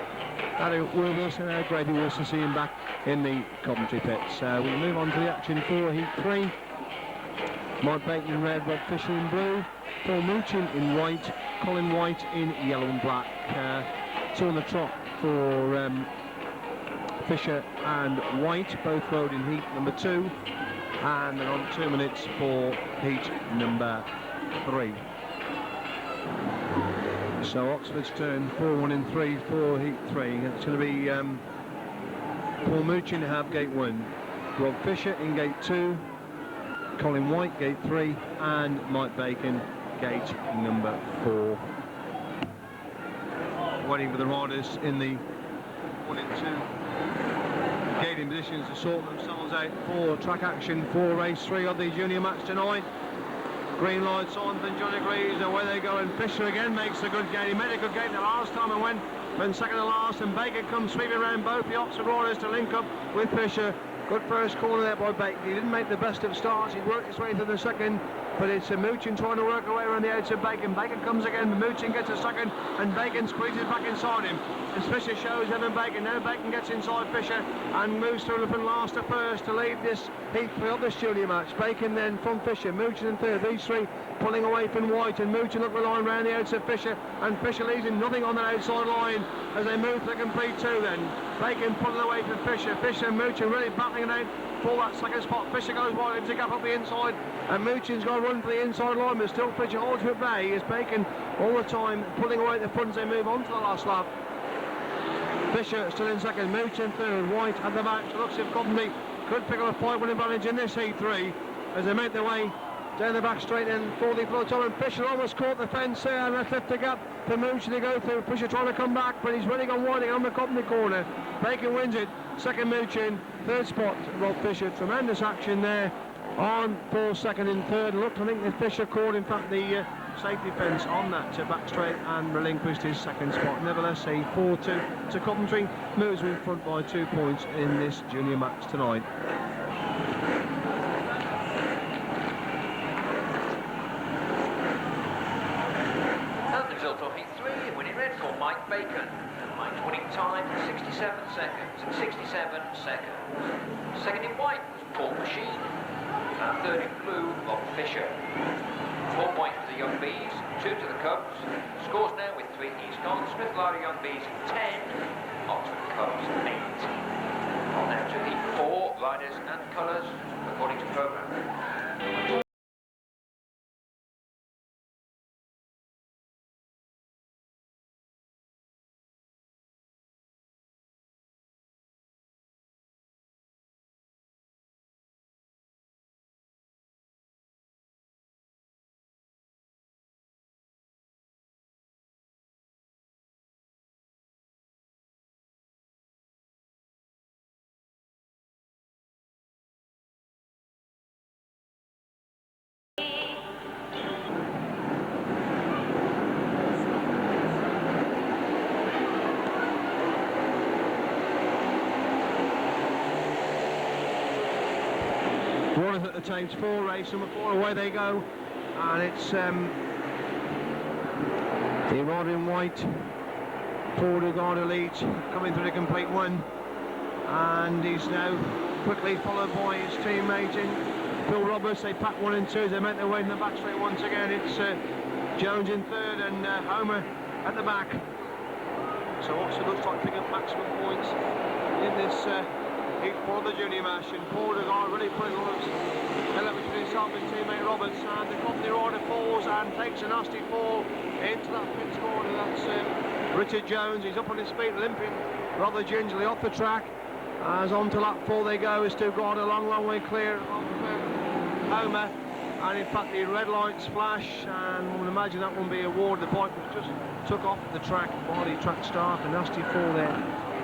had it with us, and how great it was to see him back in the Coventry pits. We'll move on to the action for Heat 3. Mike Bacon in red, Rob Fisher in blue, Paul Muchin in white, Colin White in yellow and black. Two on the trot for Fisher and White, both rode in heat number 2, and then on 2 minutes for heat number 3. So Oxford's turn, 4-1 in 3 for heat 3. It's going to be Paul Muchin to have gate 1, Rob Fisher in gate 2, Colin White gate 3, and Mike Bacon gate number 4. Waiting for the riders in the 1 and 2 gating positions to sort themselves out for track action for race 3 of the junior match tonight. Green lights on for John agrees, away they go, and Fisher again makes a good gate. He made a good gate the last time and went second to last, and Bacon comes sweeping around both the Oxford riders to link up with Fisher. Good first corner there by Bacon. He didn't make the best of starts. He worked his way through the second, but it's Muchin trying to work her way around the outside of Bacon. Bacon comes again, Muchin gets a second, and Bacon squeezes back inside him. As Fisher shows Evan Bacon, now Bacon gets inside Fisher and moves through from last to first to lead this heat 3 of this junior match. Bacon then from Fisher, Muchin in third, these three pulling away from White, and Muchin up the line round the outside of Fisher, and Fisher leaves him nothing on that outside line as they move to the complete 2 then. Bacon pulling away from Fisher, Fisher and Muchin really battling it out for that second spot. Fisher goes wide to gap up the inside, and Muchin's got to run for the inside line, but still Fisher holds with bay as Bacon all the time pulling away the front as they move on to the last lap. Fisher still in second, Muchin third, White at the back. So looks as if Coventry could pick up a 5-1 advantage in this heat 3 as they make their way down the back straight and falling for the top, and Fisher almost caught the fence there, and that left the gap for Muchin to go through. Fisher trying to come back, but he's running on winding on the Coventry corner. Bacon wins it, second Muchin, third spot Rob Fisher. Tremendous action there on for second and third. Look, I think that Fisher caught in fact the safety fence on that back straight and relinquished his second spot. Nevertheless, a 4-2 to Coventry, moves in front by 2 points in this junior match tonight. Result of heat 3, winning red for Mike Bacon. Mike winning time 67 seconds. 67 seconds. Second in white was Paul Machine. And third in blue, Rob Fisher. 4 points to the Young Bees, 2 to the Cubs. Scores now with 3 each gone. BLII Young Bees 10, Oxford Cubs 8. On now to heat 4, riders and colours according to programme. Riders at the tapes for race number 4, away they go, and it's the rider in white, Paul Dugard leads, coming through the complete 1, and he's now quickly followed by his teammate in Phil Roberts. They pack 1 and 2 as they make their way in the back straight once again. It's Jones in third and Homer at the back. So Oxford looks like picking up maximum points in this heat for the junior match, and Paul Dugard really putting all of Miller between himself and his teammate Roberts, and the Coventry rider falls and takes a nasty fall into that pit corner. That's Richard Jones. He's up on his feet, limping rather gingerly off the track. As on to lap 4 they go. It's to Gard a long way clear of Homer. And in fact the red lights flash, and one would imagine that won't be awarded. The bike was just took off the track by the track staff. A nasty fall there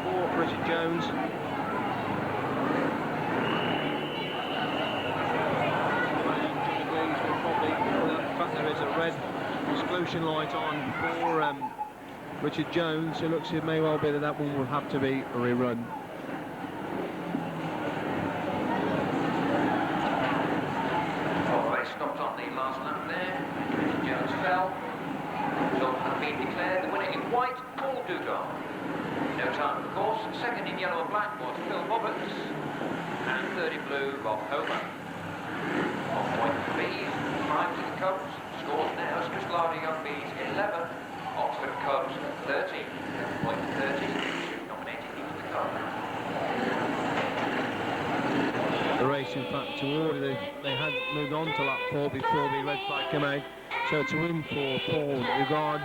for Richard Jones. In fact there is a red exclusion light on for Richard Jones. It looks, it may well be that that one will have to be rerun. Stopped on the last lap there. Jones fell. Result has been declared. The winner in white, Paul Dugard. No time, of course. Second in yellow and black was Phil Roberts. And third in blue, Rob Homer. 1 point for Bees, 5 to the Cubs. Scores now, Swiss Lardy Young Bees 11, Oxford Cubs 13. 11 point 30, nominated into the Cubs. The race, in fact, they had moved on to lap 4 before the red flag came out. So it's a win for Paul Dugard,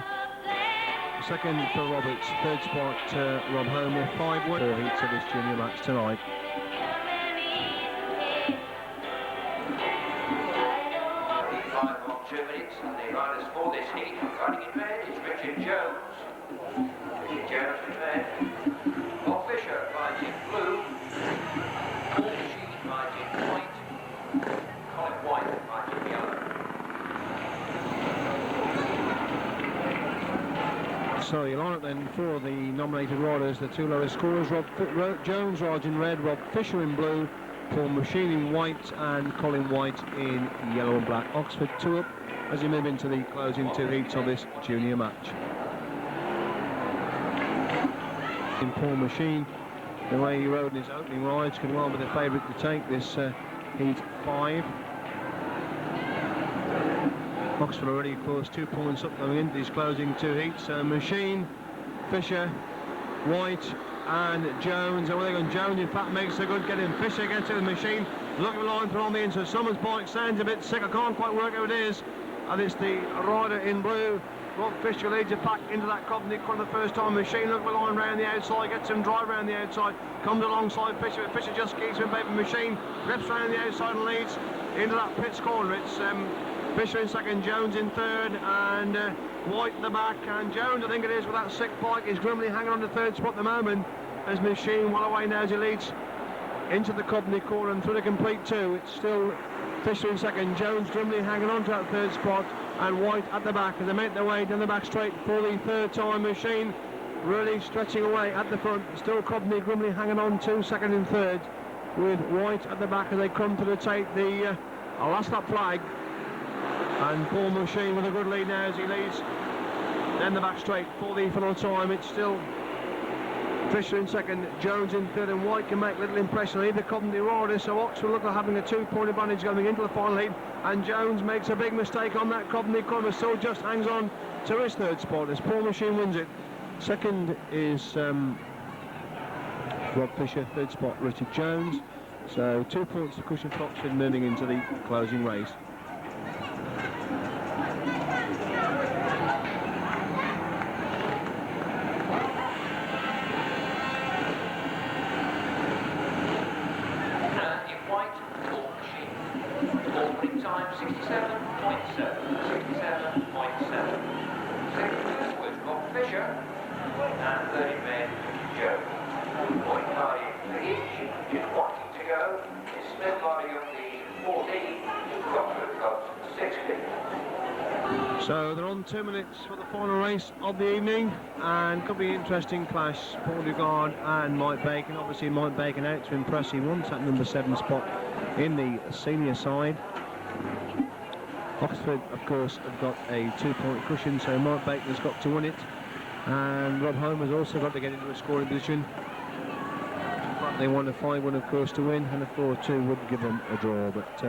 second for Roberts, third spot Rob Homer, 5 4 heats of this junior match tonight. On 2 minutes, and the riders for this heat, riding in red is Richard Jones. Richard Jones in red. Bob Fisher rides in blue. Paul Sheen rides in white. Colin White rides in yellow. So you line up then for the nominated riders, the 2 lowest scorers. Jones rides in red, Rob Fisher in blue, Paul Machine in white, and Colin White in yellow and black. Oxford 2 up as you move into the closing 2 heats of this junior match. In Paul Machine, the way he rode in his opening rides could well be the favourite to take this heat 5. Oxford already, of course, 2 points up going into these closing 2 heats. Machine, Fisher, White and Jones. And when Jones in fact makes a good get in. Fisher gets it with Machine. Look at the line from on the inside. Summers' bike sounds a bit sick. I can't quite work out who it is. And it's the rider in blue. Rob Fisher leads it back into that Coventry corner the first time. Machine, look at the line round the outside, gets him drive round the outside, comes alongside Fisher, but Fisher just keeps him baby. Machine rips round the outside and leads into that pits corner. It's Fisher in second, Jones in third, and White at the back. And Jones, I think it is, with that sick bike, is grimly hanging on the third spot at the moment. As Machine well away now as he leads into the Coventry corner and through the complete 2. It's still Fisher in second, Jones grimly hanging on to that third spot, and White at the back as they make their way down the back straight for the third time. Machine really stretching away at the front. Still Coventry grimly hanging on to second and third, with White at the back as they come to take the last lap flag. And Paul Machine with a good lead now as he leads down the back straight for the final time. It's still Fisher in second, Jones in third, and White can make little impression on either Coventry rider. So Oxford look like having a 2-point advantage going into the final heat, and Jones makes a big mistake on that Coventry corner, still just hangs on to his third spot as Paul Machine wins it. Second is Rob Fisher, third spot Richard Jones. So 2 points for cushion for Oxford moving into the closing race. Time 67.7. 67.7. Second was Rob Fisher, and third in red, Joe. Point Cardi for each, just wanting to go. It's Smith Lardy on the 14, Oxford Cubs 16. So they're on 2 minutes for the final race of the evening, and could be an interesting clash. Paul Dugard and Mike Bacon. Obviously Mike Bacon out to impress. He won that number 7 spot in the senior side. Oxford, of course, have got a 2-point cushion, so Mike Bacon has got to win it, and Rob Homer's also got to get into a scoring position. But they want a 5-1, of course, to win, and a 4-2 would give them a draw. But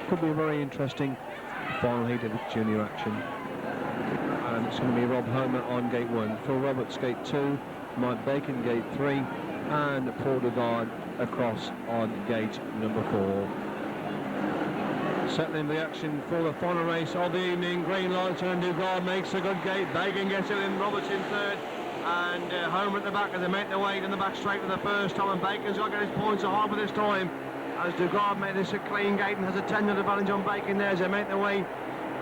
could be a very interesting final heat of junior action. And it's going to be Rob Homer on gate 1, Phil Roberts gate 2, Mike Bacon gate 3, and Paul Dugard across on gate number 4. Settling the action for the final race of the evening. Green lights and Dugard makes a good gate. Bacon gets it in, Roberts in third. And Homer at the back as they make their way in the back straight for the first time. And Bacon's got to get his points to harbour this time. As Dugard made this a clean gate and has a 10-minute advantage on Bacon there as they make their way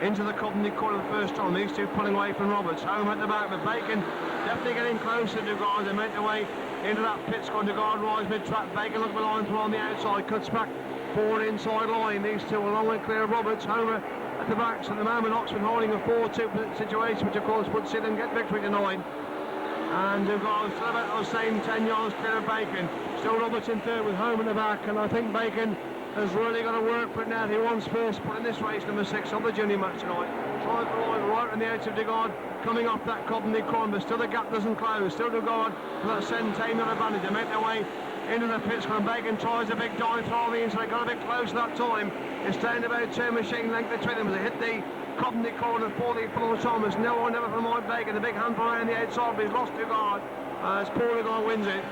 into the Coventry corner the first time. These two pulling away from Roberts. Homer at the back, but Bacon definitely getting close to Dugard as they make their way into that pit squad. Dugard rides mid-track. Bacon looks behind from on the outside, cuts back forward inside line. These two are a long way clear of Roberts. Homer at the back. So at the moment Oxford holding a 4-2 situation, which of course would see them get victory tonight. And Dugard still about those same 10 yards clear of Bacon. Still Roberts in third with Homer in the back, and I think Bacon has really got to work for it now. He wants first put in this race, number 6 of the junior match tonight. Trying for line right on the edge of Dugard, coming off that Coventry corner, but still the gap doesn't close. Still Dugard for that 10-minute advantage. They make their way into the pit squad. Bacon tries a big dive through the inside. Got a bit close that time. It's down to about 2 machine length between them as they hit the Coventry corner for the Paul Thomas. No one ever from Mike Bacon. The big handful around the outside, but he's lost Dugard as Paul Dugard wins it.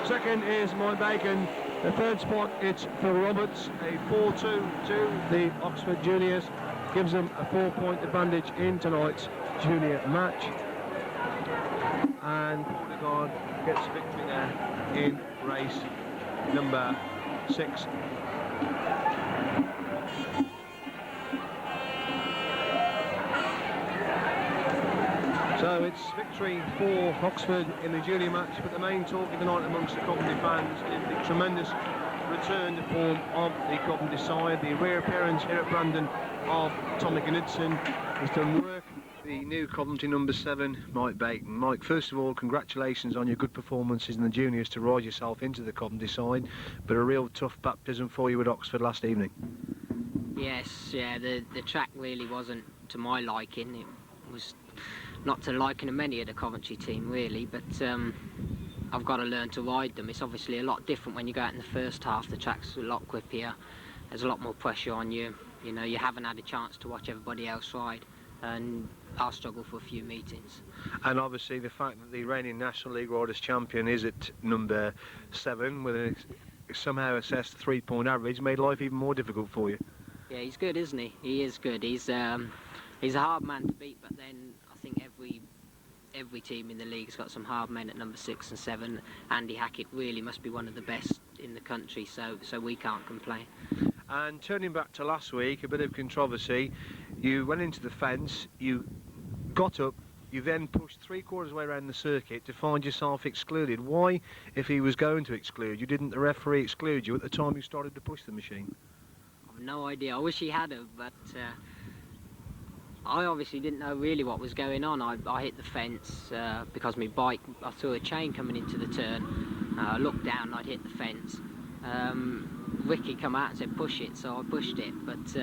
Second is Mike Bacon. The third spot, it's for Roberts. A 4-2 to the Oxford Juniors. Gives them a 4-point advantage in tonight's junior match. And Paul Dugard gets victory there in race number 6. So it's victory for Oxford in the junior match, but the main talk of the night amongst the Coventry fans is the tremendous return to form of the Coventry side. The reappearance here at Brandon of Tommy Knudsen has done work. The new Coventry number 7, Mike Bacon. Mike, first of all, congratulations on your good performances in the juniors to ride yourself into the Coventry side, but a real tough baptism for you at Oxford last evening. Yes, yeah, the track really wasn't to my liking. It was not to the liking of many of the Coventry team really, but I've got to learn to ride them. It's obviously a lot different when you go out in the first half. The track's a lot grippier, there's a lot more pressure on you. You know, you haven't had a chance to watch everybody else ride, and I'll struggle for a few meetings. And obviously the fact that the reigning National League Riders champion is at number 7 with a somehow assessed 3-point average made life even more difficult for you. Yeah, he's good, isn't he? He is good. He's a hard man to beat, but then I think every team in the league's got some hard men at number 6 and 7. Andy Hackett really must be one of the best in the country, so we can't complain. And turning back to last week, a bit of controversy. You went into the fence, you got up, you then pushed 3/4 of the way around the circuit to find yourself excluded. Why, if he was going to exclude you, didn't the referee exclude you at the time you started to push the machine? I've no idea. I wish he had have, but I obviously didn't know really what was going on. I hit the fence because my bike, I saw a chain coming into the turn. I looked down and I'd hit the fence. Ricky come out and said push it, so I pushed it, but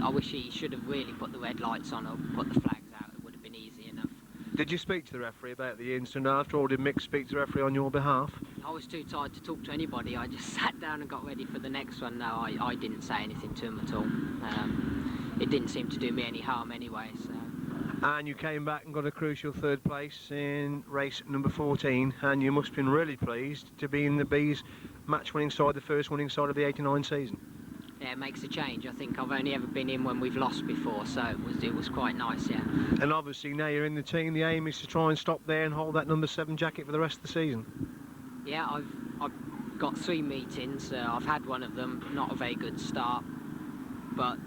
I wish he should have really put the red lights on or put the flags out. It would have been easy enough. Did you speak to the referee about the incident after, or did Mick speak to the referee on your behalf? I was too tired to talk to anybody. I just sat down and got ready for the next one. No, I didn't say anything to him at all. It didn't seem to do me any harm anyway, so. And you came back and got a crucial 3rd place in race number 14, and you must have been really pleased to be in the B's match winning side, the first winning side of the 89 season. Yeah, it makes a change. I think I've only ever been in when we've lost before, so it was quite nice, yeah. And obviously now you're in the team, the aim is to try and stop there and hold that number 7 jacket for the rest of the season. Yeah, I've got 3 meetings. I've had one of them, not a very good start, but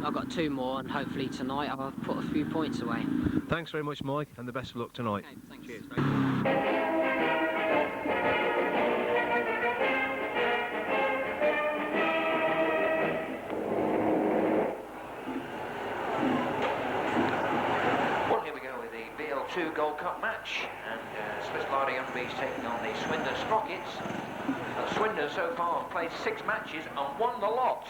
I've got 2 more, and hopefully tonight I'll put a few points away. Thanks very much, Mike, and the best of luck tonight. Okay, thanks. Cheers. Well, here we go with the BL2 Gold Cup match, and Speciality Young Bees taking on the Swindon Sprockets. Swindon so far have played 6 matches and won the lot.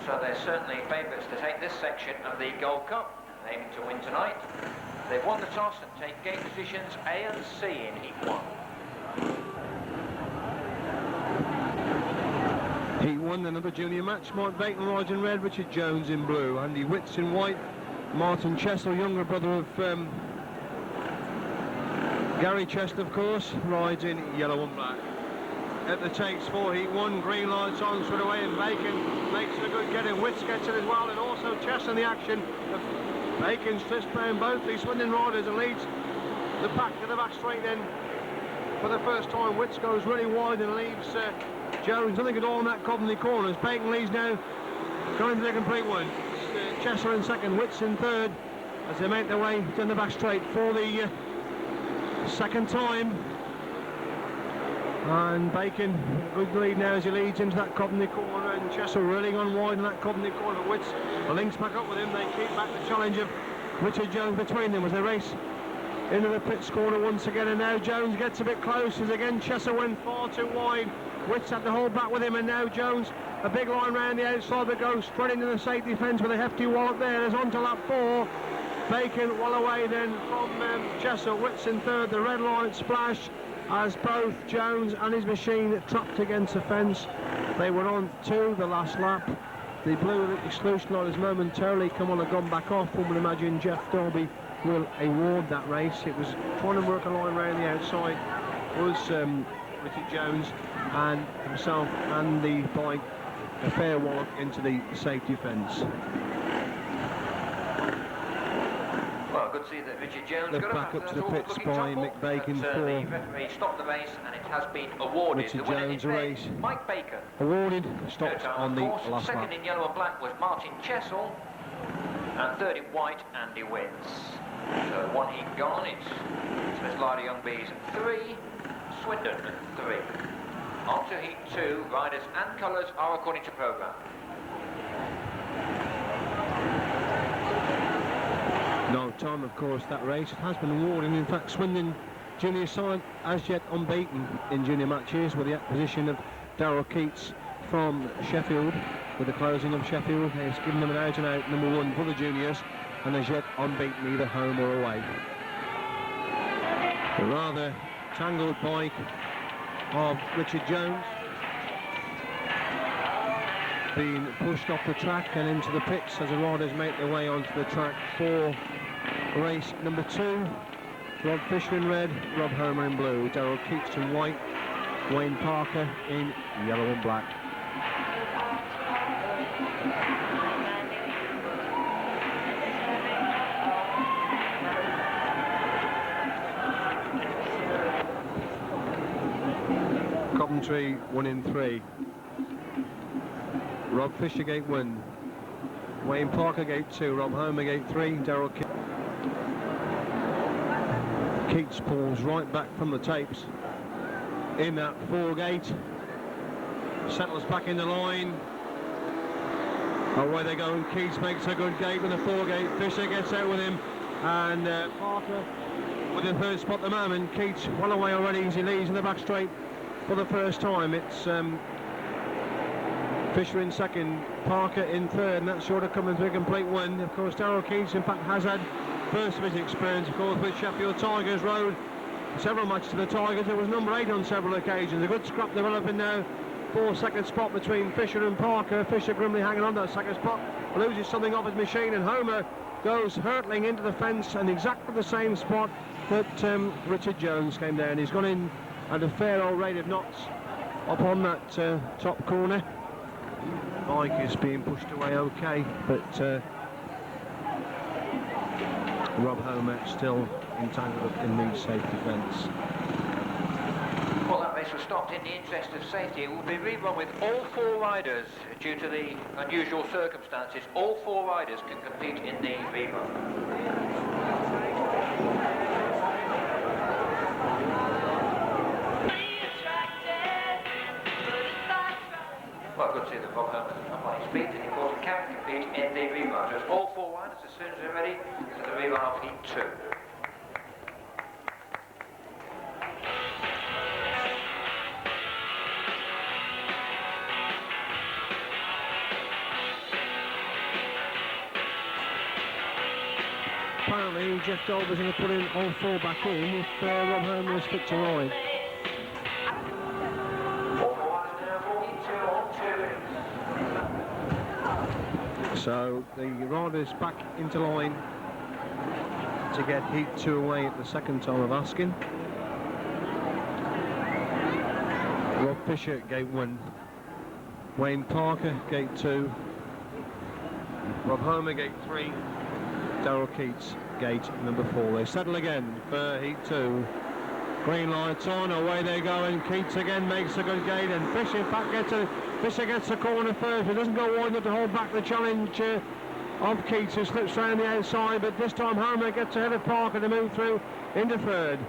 So they're certainly favourites to take this section of the Gold Cup, aiming to win tonight. They've won the toss and take gate positions A and C in Heat 1. Heat 1, another junior match. Mike Bacon rides in red, Richard Jones in blue, Andy Witts in white, Martin Chestle, younger brother of Gary Chestle, of course, rides in yellow and black. at the chase for Heat 1. Green lights on straight away, and Bacon makes a good get in. Witz gets it as well, and also Chess in the action. Bacon's just playing both these Swindon riders and leads the pack to the back straight then. For the first time, Witz goes really wide and leaves Jones nothing at all in that Coventry corner. As Bacon leads now, going to the complete one. Chester in second, Witz in third, as they make their way down the back straight for the second time. And Bacon, good lead now as he leads into that Coventry corner, and Chester really gone wide in that Coventry corner. Witz links back up with him. They keep back the challenge of Richard Jones between them as they race into the pits corner once again, and now Jones gets a bit close as again Chester went far too wide. Witz had to hold back with him, and now Jones, a big line round the outside that goes straight into the safety fence with a hefty wallop there. There's on to lap 4. Bacon well away then from Chester. Witz in third. The red light splash as both Jones and his machine trapped against the fence. They were on to the last lap. The blue exclusion light has momentarily come on and gone back off. One would imagine Jeff Darby will award that race. It was trying to work a line around the outside was Richard Jones, and himself and the bike a fair wallop into the safety fence. Well, good to see that Richard Jones Left got back up to the pits by Mick Bacon but, for the referee stopped the race and it has been awarded. Richard the winner Jones in a red, race Mike Baker. Awarded, stopped on the course, last second lap. in yellow and black was Martin Chessel, and third in white, Andy Witz. So one heat gone, it's Smith Lyder Young Bees 3, Swindon 3. On to heat 2, riders and colours are according to programme. No time, of course, that race has been awarded. In fact, Swindon junior side as yet unbeaten in junior matches, with the acquisition of Darryl Keats from Sheffield. With the closing of Sheffield, has given them an out-and-out number 1 for the juniors, and as yet unbeaten either home or away. A rather tangled bike of Richard Jones being pushed off the track and into the pits as the riders make their way onto the track for race number 2. Rod Fisher in red, Rob Homer in blue, Darryl Keats in white, Wayne Parker in yellow and black. Coventry 1 in 3. Rob Fisher gate 1. Wayne Parker gate 2. Rob Homer gate 3. Darryl Keats pulls right back from the tapes in that 4 gate. Settles back in the line. Away they go, and Keats makes a good gate with a 4 gate. Fisher gets out with him, and Parker with the third spot at the moment. Keats well away already as he leads in the back straight for the first time. It's Fisher in second, Parker in third, and that's sort of coming to a complete win. Of course, Darryl Keats, in fact, has had burst of his experience, of course, with Sheffield Tigers. Rode several matches to the Tigers. It was number 8 on several occasions. A good scrap developing now for second spot between Fisher and Parker. Fisher grimly hanging on that second spot, loses something off his machine, and Homer goes hurtling into the fence in exactly the same spot that Richard Jones came down. He's gone in at a fair old rate of knots up on that top corner. Bike is being pushed away okay, but Rob Homer still entangled up in the safety fence. Well, that race was stopped in the interest of safety. It will be rerun with all 4 riders due to the unusual circumstances. All 4 riders can compete in the rerun. Well, good to see that Rob Homer up on his feet, and of course he can compete in the rerun. Just all 4 riders as soon as they're ready to the rerun of heat 2. Apparently Jeff Dolber's going to put in all 4 back in if Rob Homer is fit to ride. So the riders back into line to get heat 2 away at the second time of asking. Rob Fisher, gate 1. Wayne Parker, gate 2. Rob Homer, gate 3. Darrell Keats, gate number 4. They settle again for heat 2. Green lights on, away they go, and Keats again makes a good gate, and Fisher in fact Fisher gets the corner first, but doesn't go wide enough to hold back the challenge of Keats, who slips round the outside, but this time Homer gets ahead of Parker to move through into third.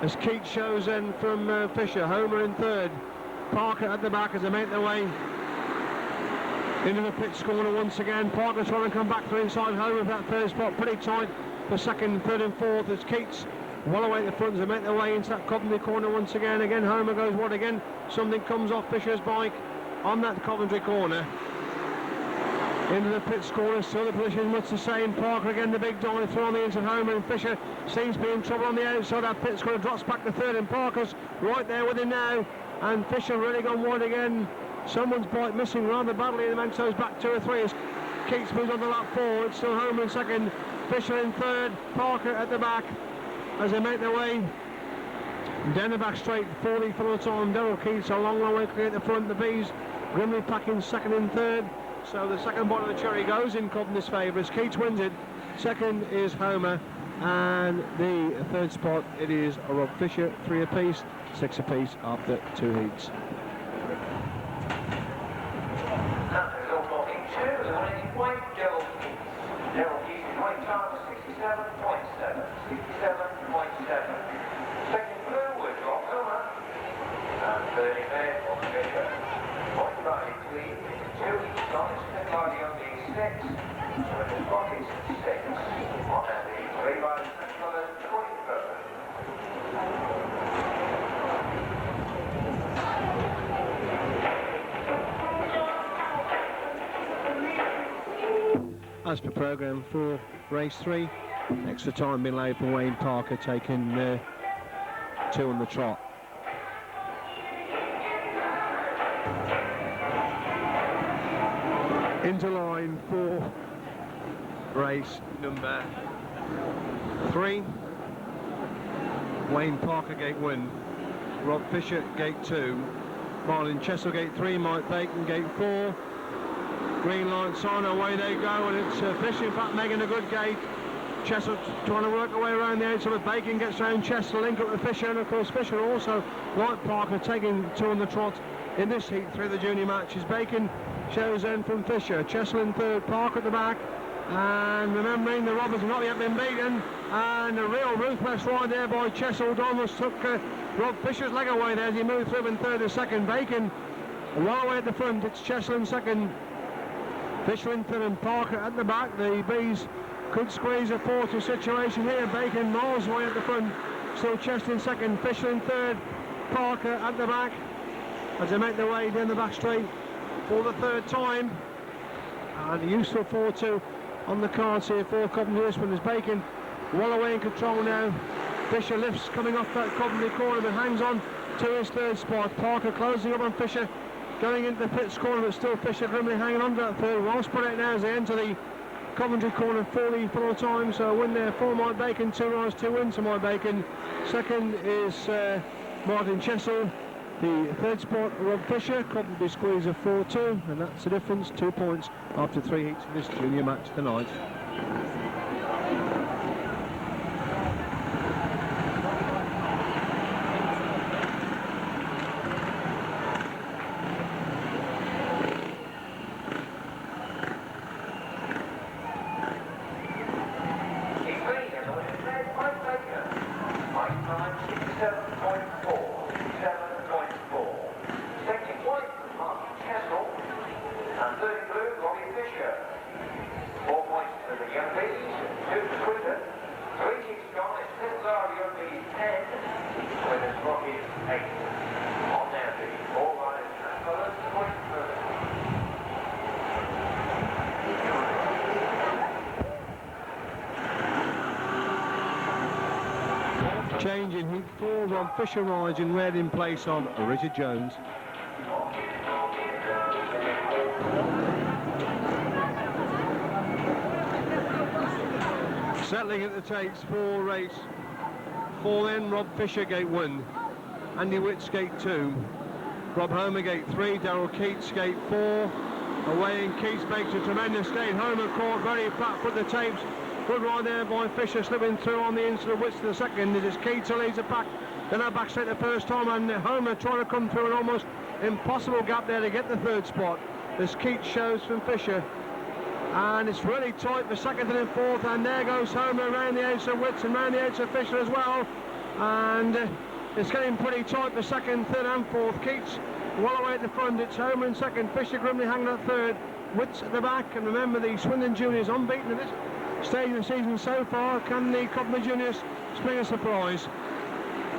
As Keats shows in from Fisher, Homer in third, Parker at the back as they make their way into the pits corner once again. Parker trying to come back through inside Homer for that third spot, pretty tight for second, third and fourth as Keats well away at the front as they make their way into that Coventry corner once again. Again, Homer goes wide again. Something comes off Fisher's bike on that Coventry corner. Into the pits corner, still the position is much the same. Parker again, the big dive through on the inside. Homer and Fisher seems to be in trouble on the outside. That pits corner drops back to third, and Parker's right there with him now. And Fisher really gone wide again. Someone's bike missing rather badly, and the man goes back 2 or 3 as Keats moves on the lap forward. Still Homer in second, Fisher in third, Parker at the back as they make their way down the back straight for the full time. Darrell Keats a long way clear at the front. The Bees grimly packing second and third. So the second bite of the cherry goes in Coventry's favour as Keats wins it. Second is Homer, and the third spot it is Rob Fisher, 3 apiece, 6 apiece after 2 heats. Darrell Keats is right time for 67.7. 67.7. Second blue was Rob Homer. And third in there, Rob Fisher. Point right between 2 heats on its Nickelodeon on the 6. So the spot is 6. On the 3 by the colours 21st. As per programme for race 3, extra time being laid for Wayne Parker, taking 2 on the trot. Into line for race number 3. Wayne Parker, gate 1. Rob Fisher, gate 2. Marlon Chessel, gate 3. Mike Bacon, gate 4. Green lights on, away they go, and it's Fisher in fact making a good gate. Chessel trying to work away around the outside, but Bacon gets round Chessel, link up with Fisher, and of course Fisher also, like Parker, taking 2 on the trot in this heat through the junior matches. Bacon shows in from Fisher, Chessel in third, Parker at the back, and remembering the Robbers have not yet been beaten, and a real ruthless ride there by Chessel. Almost took Rob Fisher's leg away there as he moved through in third and second. Bacon well away at the front, it's Chessel in second, Fisher in third and Parker at the back. The Bees could squeeze a 4-2 situation here. Bacon miles away at the front, still Chessel in second, Fisher in third, Parker at the back as they make their way down the back straight for the third time. And a useful 4-2 on the cards here for Coventry. This one is Bacon well away in control now. Fisher lifts coming off that Coventry corner but hangs on to his third spot. Parker closing up on Fisher, going into the pits corner, but still Fisher grimly hanging on to that third. Well spread out now as they enter the Coventry corner for the full time. So a win there for Mike Bacon, 2 rides, 2 wins for Mike Bacon. Second is Martin Chessel. The third spot, Rob Fisher. Coventry squeeze of 4-2, and that's the difference, 2 points after 3 heats in this junior match tonight. Change in heat 4, Rob Fisher rides in red in place of Richard Jones. Settling at the takes for race 4 then, Rob Fisher, gate 1. Andy Witts, gate 2. Rob Homer, gate 3, Darrell Keats, gate 4. Away in Keats makes a tremendous gate. Homer caught very flat, put the tapes. Good ride there by Fisher, slipping through on the inside of Wits to the second. It is Keats who leads the pack. Then a back straight the first time, and Homer trying to come through an almost impossible gap there to get the third spot. As Keats shows from Fisher. And it's really tight for second and fourth, and there goes Homer around the edge of Wits and around the edge of Fisher as well. And it's getting pretty tight for second, third and fourth. Keats well away at the front. It's Homer in second, Fisher grimly hanging at third, Wits at the back. And remember, the Swindon Juniors unbeaten at this stage of the season so far. Can the Coventry Juniors spring a surprise?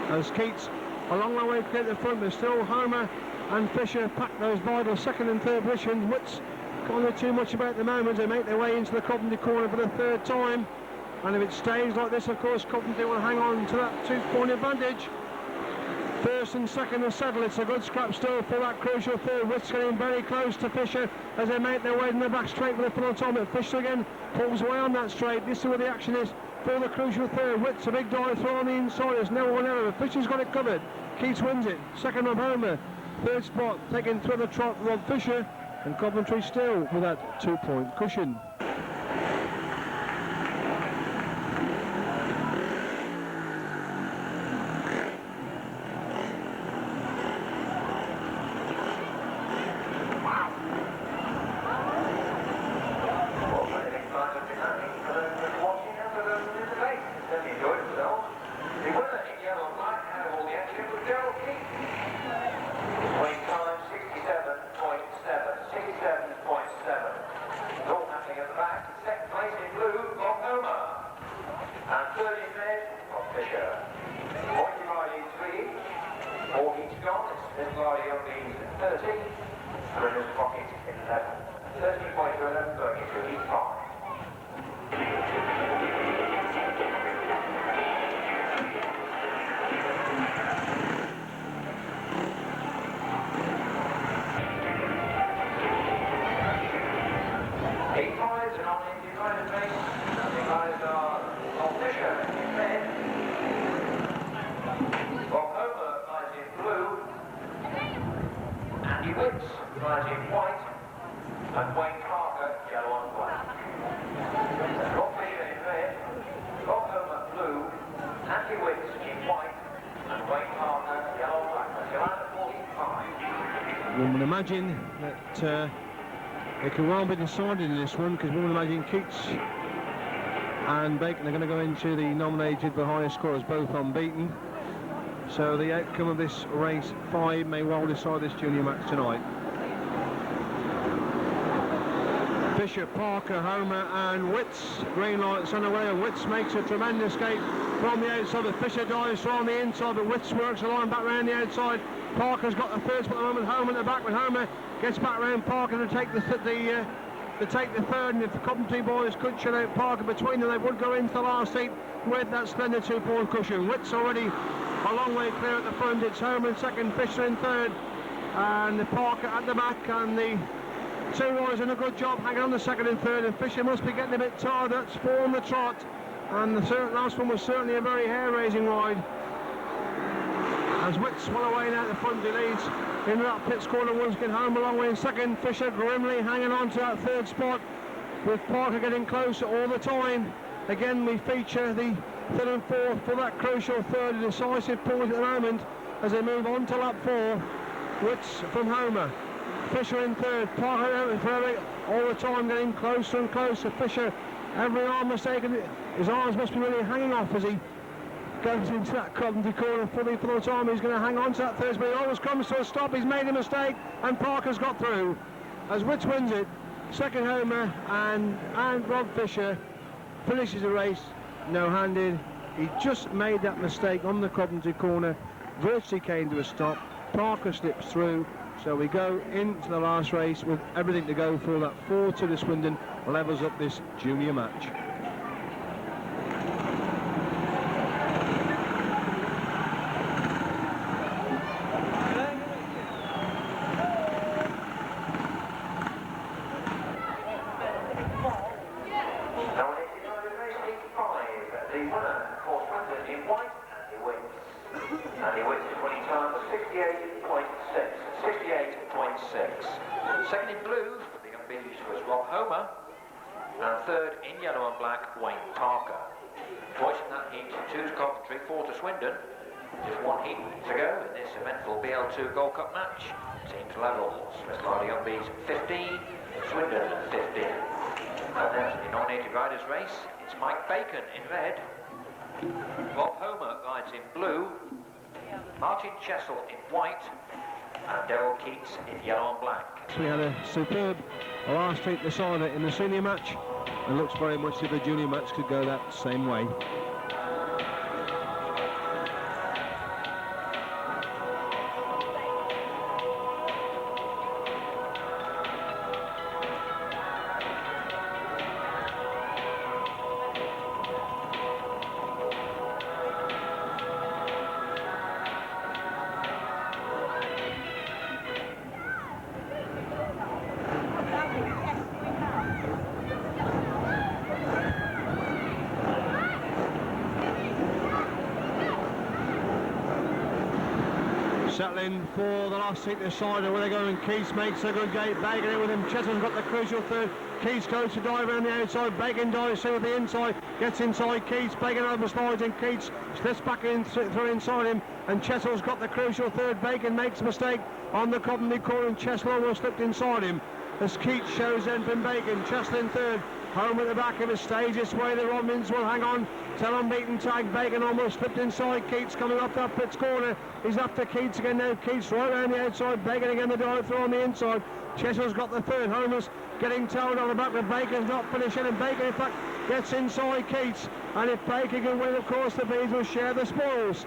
As Keats a long way clear at the front, but still Homer and Fisher pack those vital second and third positions. Wits can't do too much about the moment. They make their way into the Coventry corner for the third time. And if it stays like this, of course, Coventry will hang on to that 2-point advantage. First and second are settled. It's a good scrap still for that crucial third. Wits getting very close to Fisher as they make their way in the back straight for the final time. But Fisher again pulls away on that straight. This is where the action is for the crucial third. Wits a big dive throw on the inside. There's no one ever. Fisher's got it covered. Keats wins it. Second Rob Homer. Third spot taken through the trot Rob Fisher. And Coventry still with that 2-point cushion. One would imagine that it could well be decided in this one, because one would imagine Keats and Bacon are going to go into the nominated for highest scorers, both unbeaten. So the outcome of this race 5 may well decide this junior match tonight. Fisher, Parker, Homer and Wits. Green lights on the way, and Wits makes a tremendous escape from the outside, but Fisher dives on the inside, but Wits works the line back round the outside. Parker's got the first spot at the moment, Homer at the back, when Homer gets back round Parker to take the third, and if the Coventry boys could shut out Parker between them, they would go into the last heat with that splendid 2-point cushion. Wits already a long way clear at the front. It's Homer in second, Fisher in third, and Parker at the back, and the two riders doing a good job hanging on the second and third, and Fisher must be getting a bit tired. That's 4 on the trot, and the last one was certainly a very hair-raising ride. As Wits well away now at the front, he leads in that pits corner once again. Homer a long way in second, Fisher grimly hanging on to that third spot, with Parker getting closer all the time. Again, we feature the third and fourth for that crucial third, a decisive point at the moment as they move on to lap 4. Wits from Homer, Fisher in third, Parker out forever, all the time getting closer and closer. Fisher, every arm mistaken, his arms must be really hanging off as he goes into that Coventry corner fully for the time. He's going to hang on to that third, but he always comes to a stop. He's made a mistake, and Parker's got through. As Wits wins it, second Homer, and Rob Fisher finishes the race no-handed. He just made that mistake on the Coventry corner, virtually came to a stop. Parker slips through, so we go into the last race with everything to go for. That 4-2 to Swindon levels up this junior match. And he wins 20 times, 68.6. Rob Homer. And third in yellow and black, Wayne Parker. Points in that heat, 2 to Coventry, 4 to Swindon. Just 1 heat to go in this eventful BL2 Gold Cup match. Teams levels, West Lardy Umbies 15, Swindon 15. And then the nominated riders race, it's Mike Bacon in red, Rob Homer rides in blue, Martin Chessel in white, and Daryl Keats in yellow and black. We had a superb last heat decider in the senior match, and looks very much as if the junior match could go that same way. Settling for the last seat decider, where they go, and Keats makes a good gate. Bacon in with him. Chetham's got the crucial third. Keats goes to dive around the outside. Bacon dives through the inside, gets inside Keats. Bacon over slides, and Keats slips back in through inside him. And Chesel's got the crucial third. Bacon makes a mistake on the Coventry corner, and Chesel almost slipped inside him. As Keats shows then from Bacon. Chesel in third. Home at the back of his stage. This way the Robins will hang on. Till unbeaten tag. Bacon almost slipped inside. Keats coming up that pits corner. He's after Keats again now. Keats right around the outside. Bacon again, the dive through on the inside. Chesel's got the third. Homer's getting towed on the back, but Bacon's not finishing, and Bacon in fact gets inside Keats. And if Bacon can win, of course the Bees will share the spoils.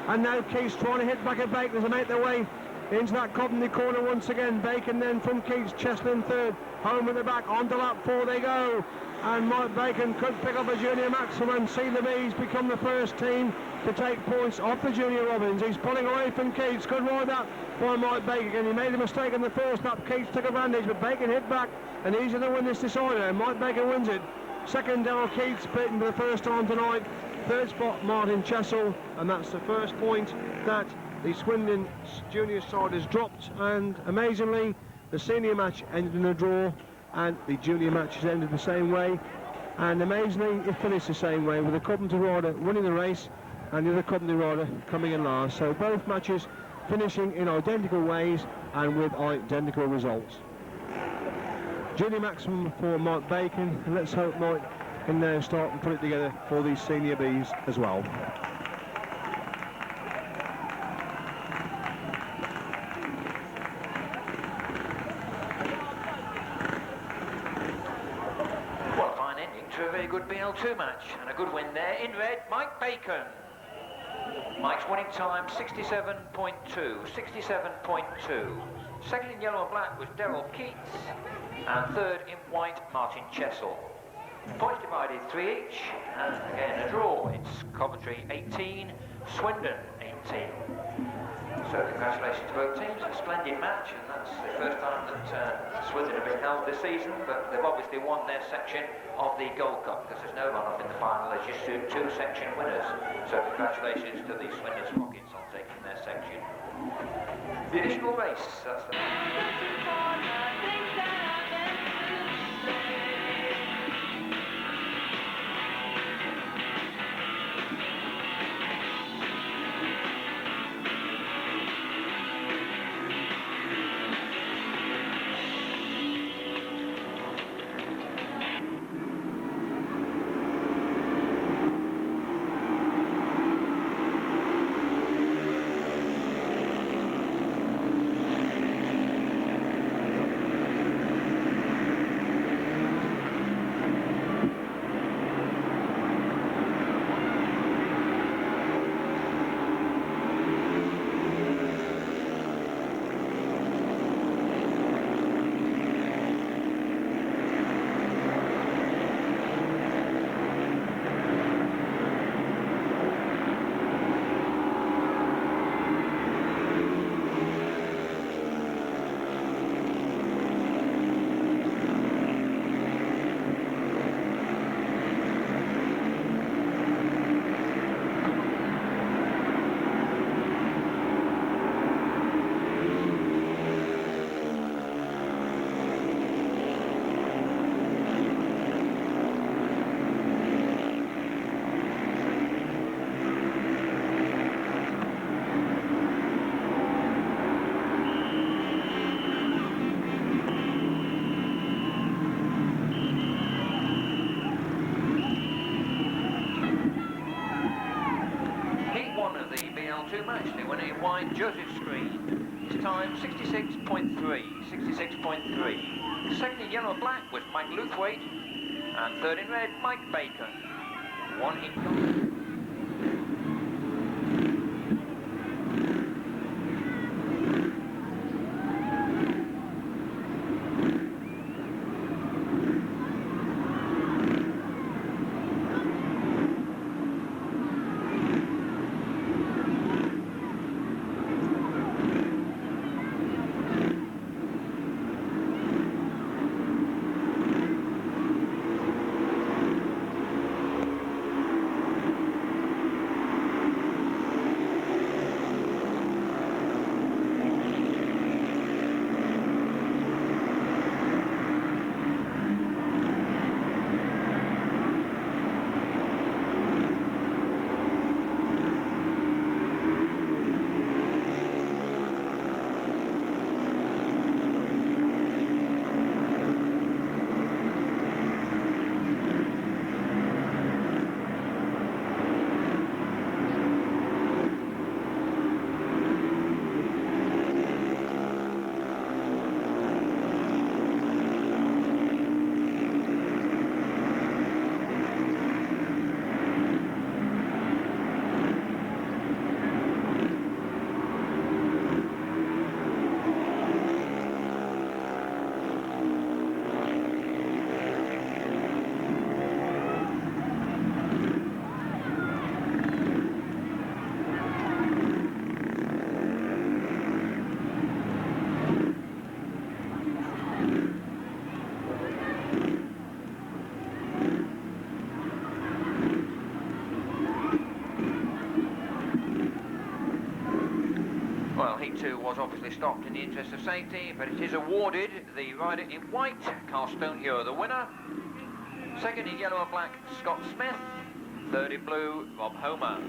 And now Keats trying to hit back at Bacon as they make their way into that Coventry corner once again. Bacon then from Keats. Chesel in third. Home at the back. On to lap 4 they go. And Mike Bacon could pick up a junior maximum and see the Bees become the first team to take points off the junior Robins. He's pulling away from Keats. Good ride that by Mike Bacon. He made a mistake in the first lap. Keats took advantage, but Bacon hit back, and he's going to win this decider. And Mike Bacon wins it. Second, Daryl Keats, beaten for the first time tonight. Third spot, Martin Chessel, and that's the first point that the Swindon junior side has dropped. And amazingly, the senior match ended in a draw, and the junior match has ended the same way. And amazingly, it finished the same way, with the Coventry rider winning the race and the other Coventry rider coming in last. So both matches finishing in identical ways and with identical results. Junior maximum for Mike Bacon, and let's hope Mike can now start and put it together for these senior Bees as well. What a fine ending to a very good BL2 match, and a good win there in red, Mike Bacon. Mike's winning time 67.2, 67.2. Second in yellow and black was Daryl Keats, and third in white, Martin Chessel. Points divided 3 each, and again a draw. It's Coventry 18, Swindon 18. So congratulations to both teams, a splendid match, and that's the first time that Swindon have been held this season, but they've obviously won their section of the Gold Cup, because there's no run-off in the final. There's just 2 section winners. So congratulations to the Swindon Sprockets on taking their section. The additional race, that's the... 2 match. They win it in white, Joseph Screen. His time 66.3, 66.3. Second in yellow and black was Mike Luthwaite. And third in red, Mike Bacon. One heat gone. Heat 2 was obviously stopped in the interest of safety, but it is awarded the rider in white, Carl Stonehero, the winner. Second in yellow and black, Scott Smith. Third in blue, Rob Homer.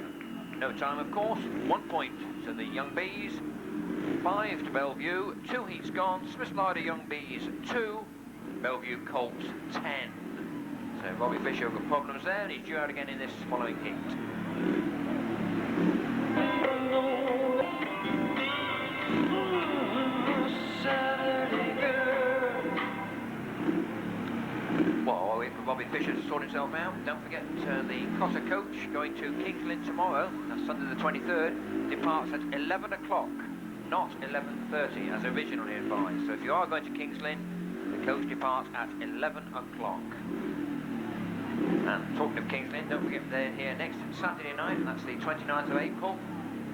No time, of course. 1 point to the Young Bees. 5 to Bellevue. 2 heats gone. Smith Slider Young Bees 2. Bellevue Colts 10. So Robbie Fisher got problems there, and he's due out again in this following heat. Well, while we wait for Robbie Fisher to sort himself out, don't forget the crosser coach going to Kings Lynn tomorrow, that's Sunday the 23rd, departs at 11 o'clock, not 11:30 as originally advised. So if you are going to Kings Lynn, the coach departs at 11 o'clock. And talking of Kings Lynn, don't forget they're here next Saturday night, and that's the 29th of April,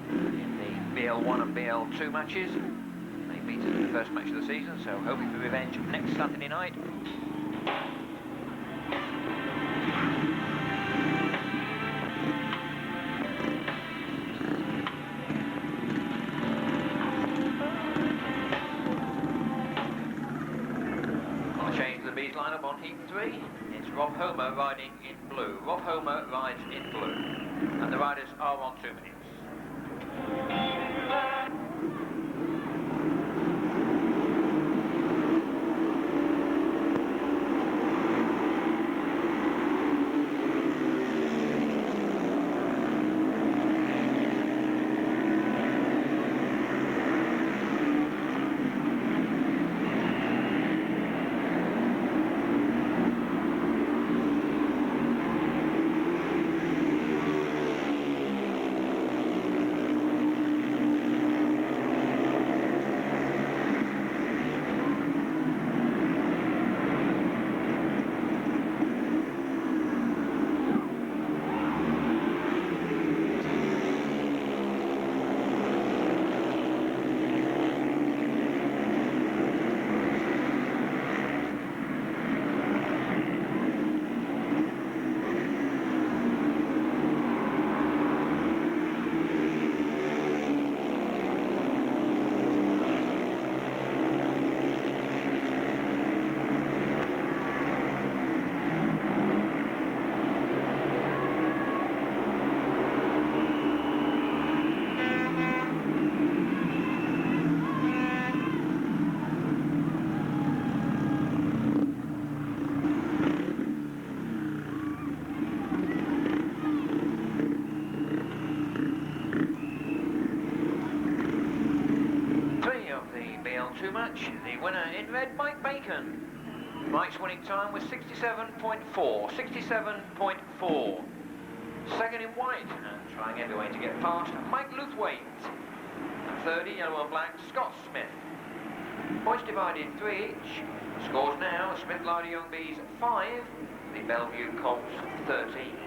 in the BL1 and BL2 matches. They beat us in the first match of the season, so hoping for revenge next Saturday night. I'll change the Bees lineup on Heat 3. It's Rob Homer riding in blue. Rob Homer rides in blue. And the riders are on 2 minutes. match. The winner in red, Mike Bacon. Mike's winning time was 67.4. 67.4. Second in white, and trying every way to get past, Mike Luthwaite. And third in yellow and black, Scott Smith. Points divided 3 each. Scores now, Smith Lardy Young Bees 5, the Bellevue Colts 13.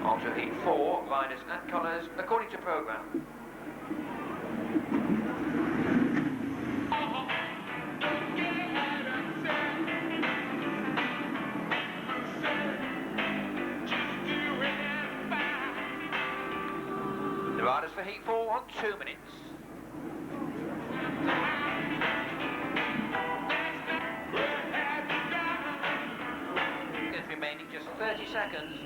On to heat 4, riders and colours according to programme. The riders for heat 4 on 2 minutes. It's remaining just 30 seconds.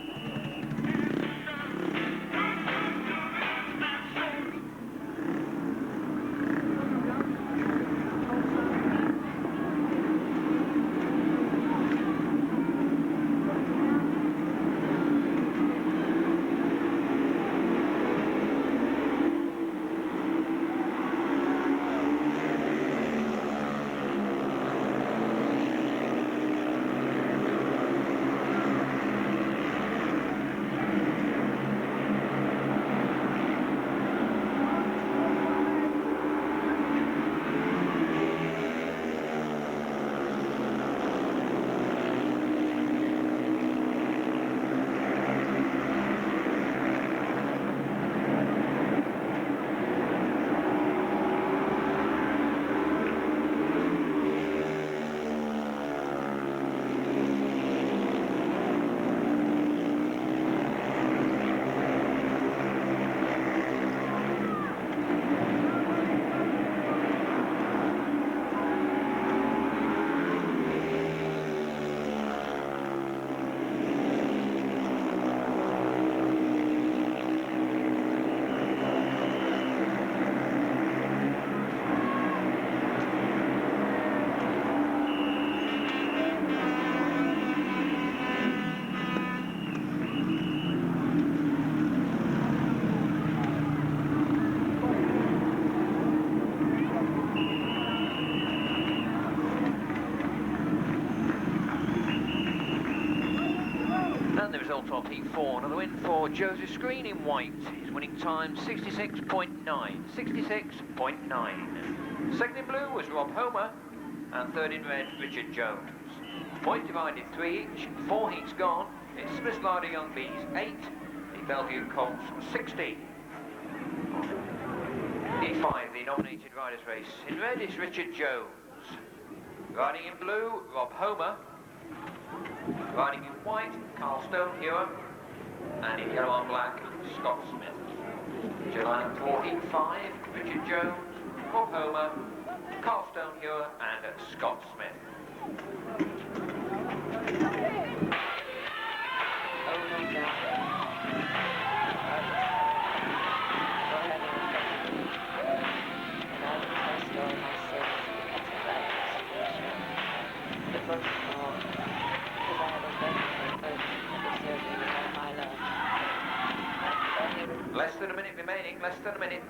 The result of heat 4, another win for Joseph Screen in white. His winning time 66.9. 66.9. Second in blue was Rob Homer, and third in red, Richard Jones. Points divided 3 each, 4 heats gone. It's Smith Lardy Young Bees 8, the Bellevue Colts 16. Heat 5, the nominated riders race. In red is Richard Jones. Riding in blue, Rob Homer. Riding in white, Carl Stonehewer, and in yellow and black, Scott Smith. July for heat 5, Richard Jones, Rob Homer, Carl Stonehewer, and Scott Smith. Less than a minute remaining, less than a minute.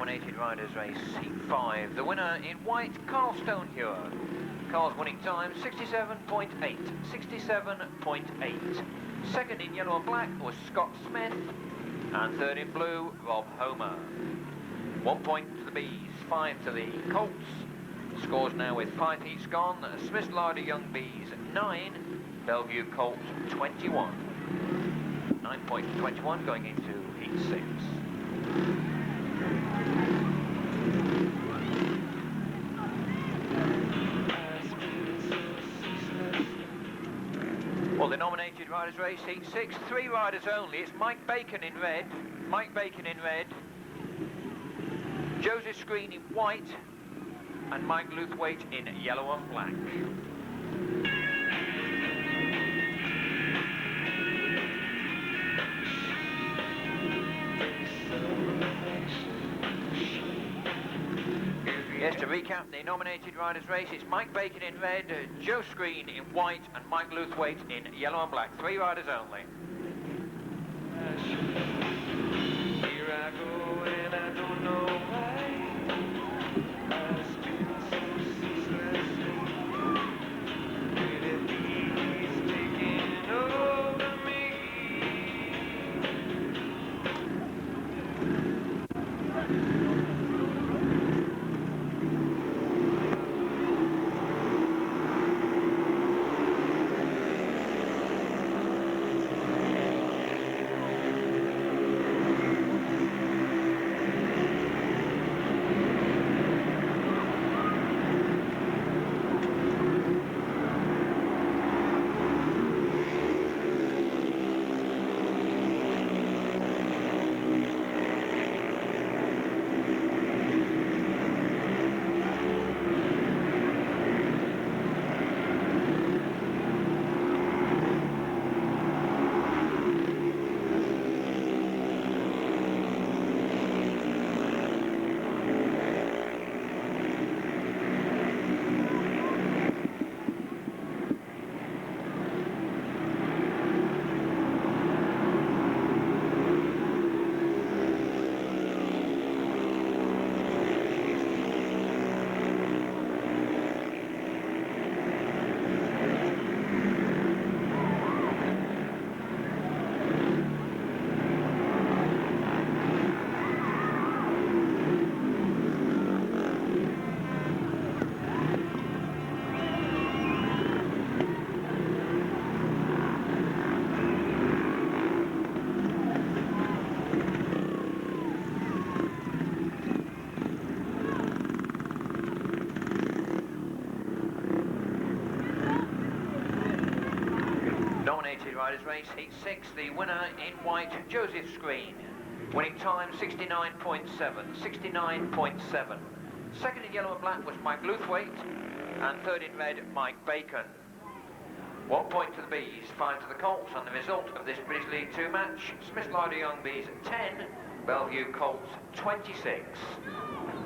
Nominated Riders Race Heat 5. The winner in white, Carl Stonehewer. Carl's winning time 67.8. 67.8. Second in yellow and black was Scott Smith. And third in blue, Rob Homer. 1 point to the Bees, 5 to the Colts. Scores now with 5 heats gone. Smith Larder Young Bees 9. Bellevue Colts 21. 9 points to 21 going into Heat 6. Well, the Nominated Riders Race Heat 6, 3 riders only. It's Mike Bacon in red. Mike Bacon in red. Joseph Screen in white. And Mike Luthwaite in yellow and black. Yes, to recap the Nominated Riders Race, it's Mike Bacon in red, Joe Screen in white, and Mike Luthwaite in yellow and black. 3 riders only. Here I go and I don't know why. Riders Race Heat 6, the winner in white, Joseph Screen. Winning time 69.7, 69.7. Second in yellow and black was Mike Luthwaite, and third in red, Mike Bacon. 1 point to the Bees, 5 to the Colts, and the result of this British League 2 match, Smith Larder Young Bees 10, Bellevue Colts 26.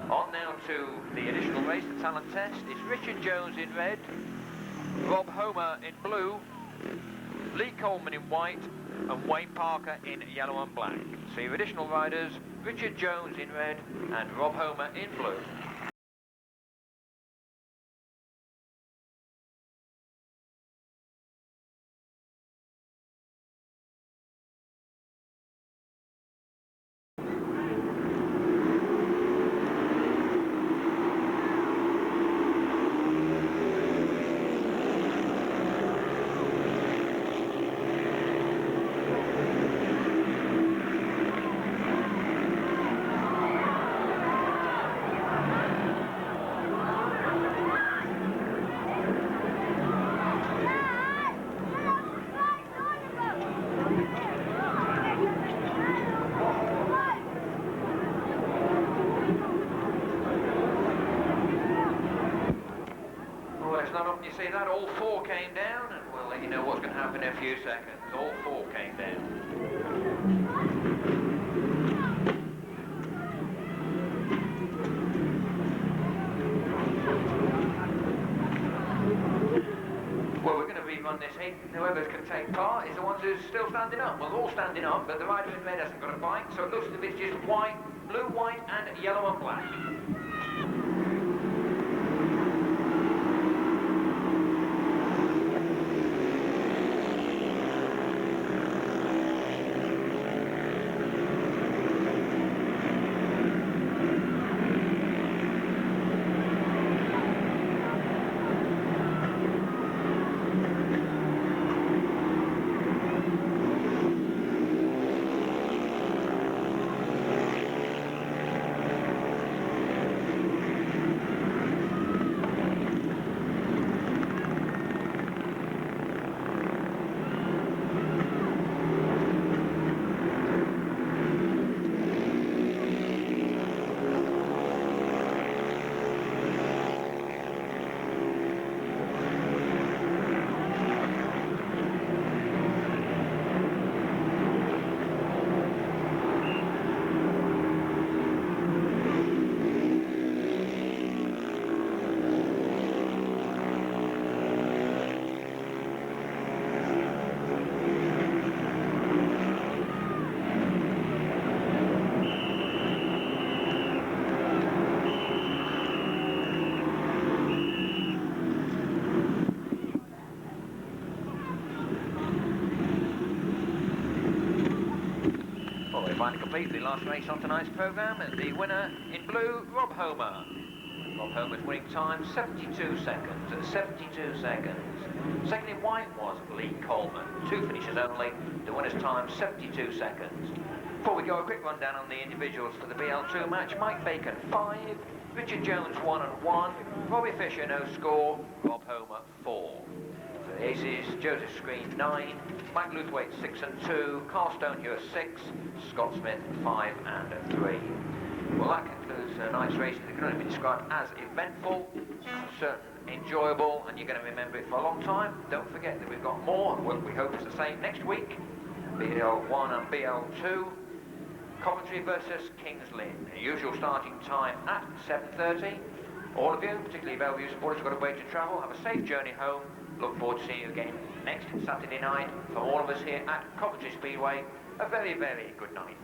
On now to the additional race, the talent test. It's Richard Jones in red, Rob Homer in blue, Lee Coleman in white, and Wayne Parker in yellow and black. So your additional riders, Richard Jones in red and Rob Homer in blue. You see that? All 4 came down, and we'll let you know what's going to happen in a few seconds. All 4 came down. Well, we're going to rerun this heat whoever can take part is the ones who's still standing up. Well, they're all standing up, but the rider in red hasn't got a bike, so it looks as if it's just white, blue, white, and yellow and black. Finally complete the last race on tonight's programme, and the winner in blue, Rob Homer. Rob Homer's winning time, 72 seconds, 72 seconds. Second in white was Lee Coleman, 2 finishes only, the winner's time, 72 seconds. Before we go, a quick rundown on the individuals for the BL2 match. Mike Bacon, 5, Richard Jones, 1 and 1, Robbie Fisher, no score, Rob Homer, 4. For the aces, Joseph Screen, 9, Mike Luthwaite 6 and 2, Carl Stonehewer 6, Scott Smith 5 and 3. Well, that concludes tonight's race. It can only be described as eventful, certain enjoyable, and you're going to remember it for a long time. Don't forget that we've got more, and we hope it's the same next week. BL1 and BL2, Coventry versus Kings Lynn. The usual starting time at 7:30. All of you, particularly Bellevue supporters, have got a way to travel. Have a safe journey home. Look forward to seeing you again next Saturday night. From all of us here at Coventry Speedway, a very, very good night.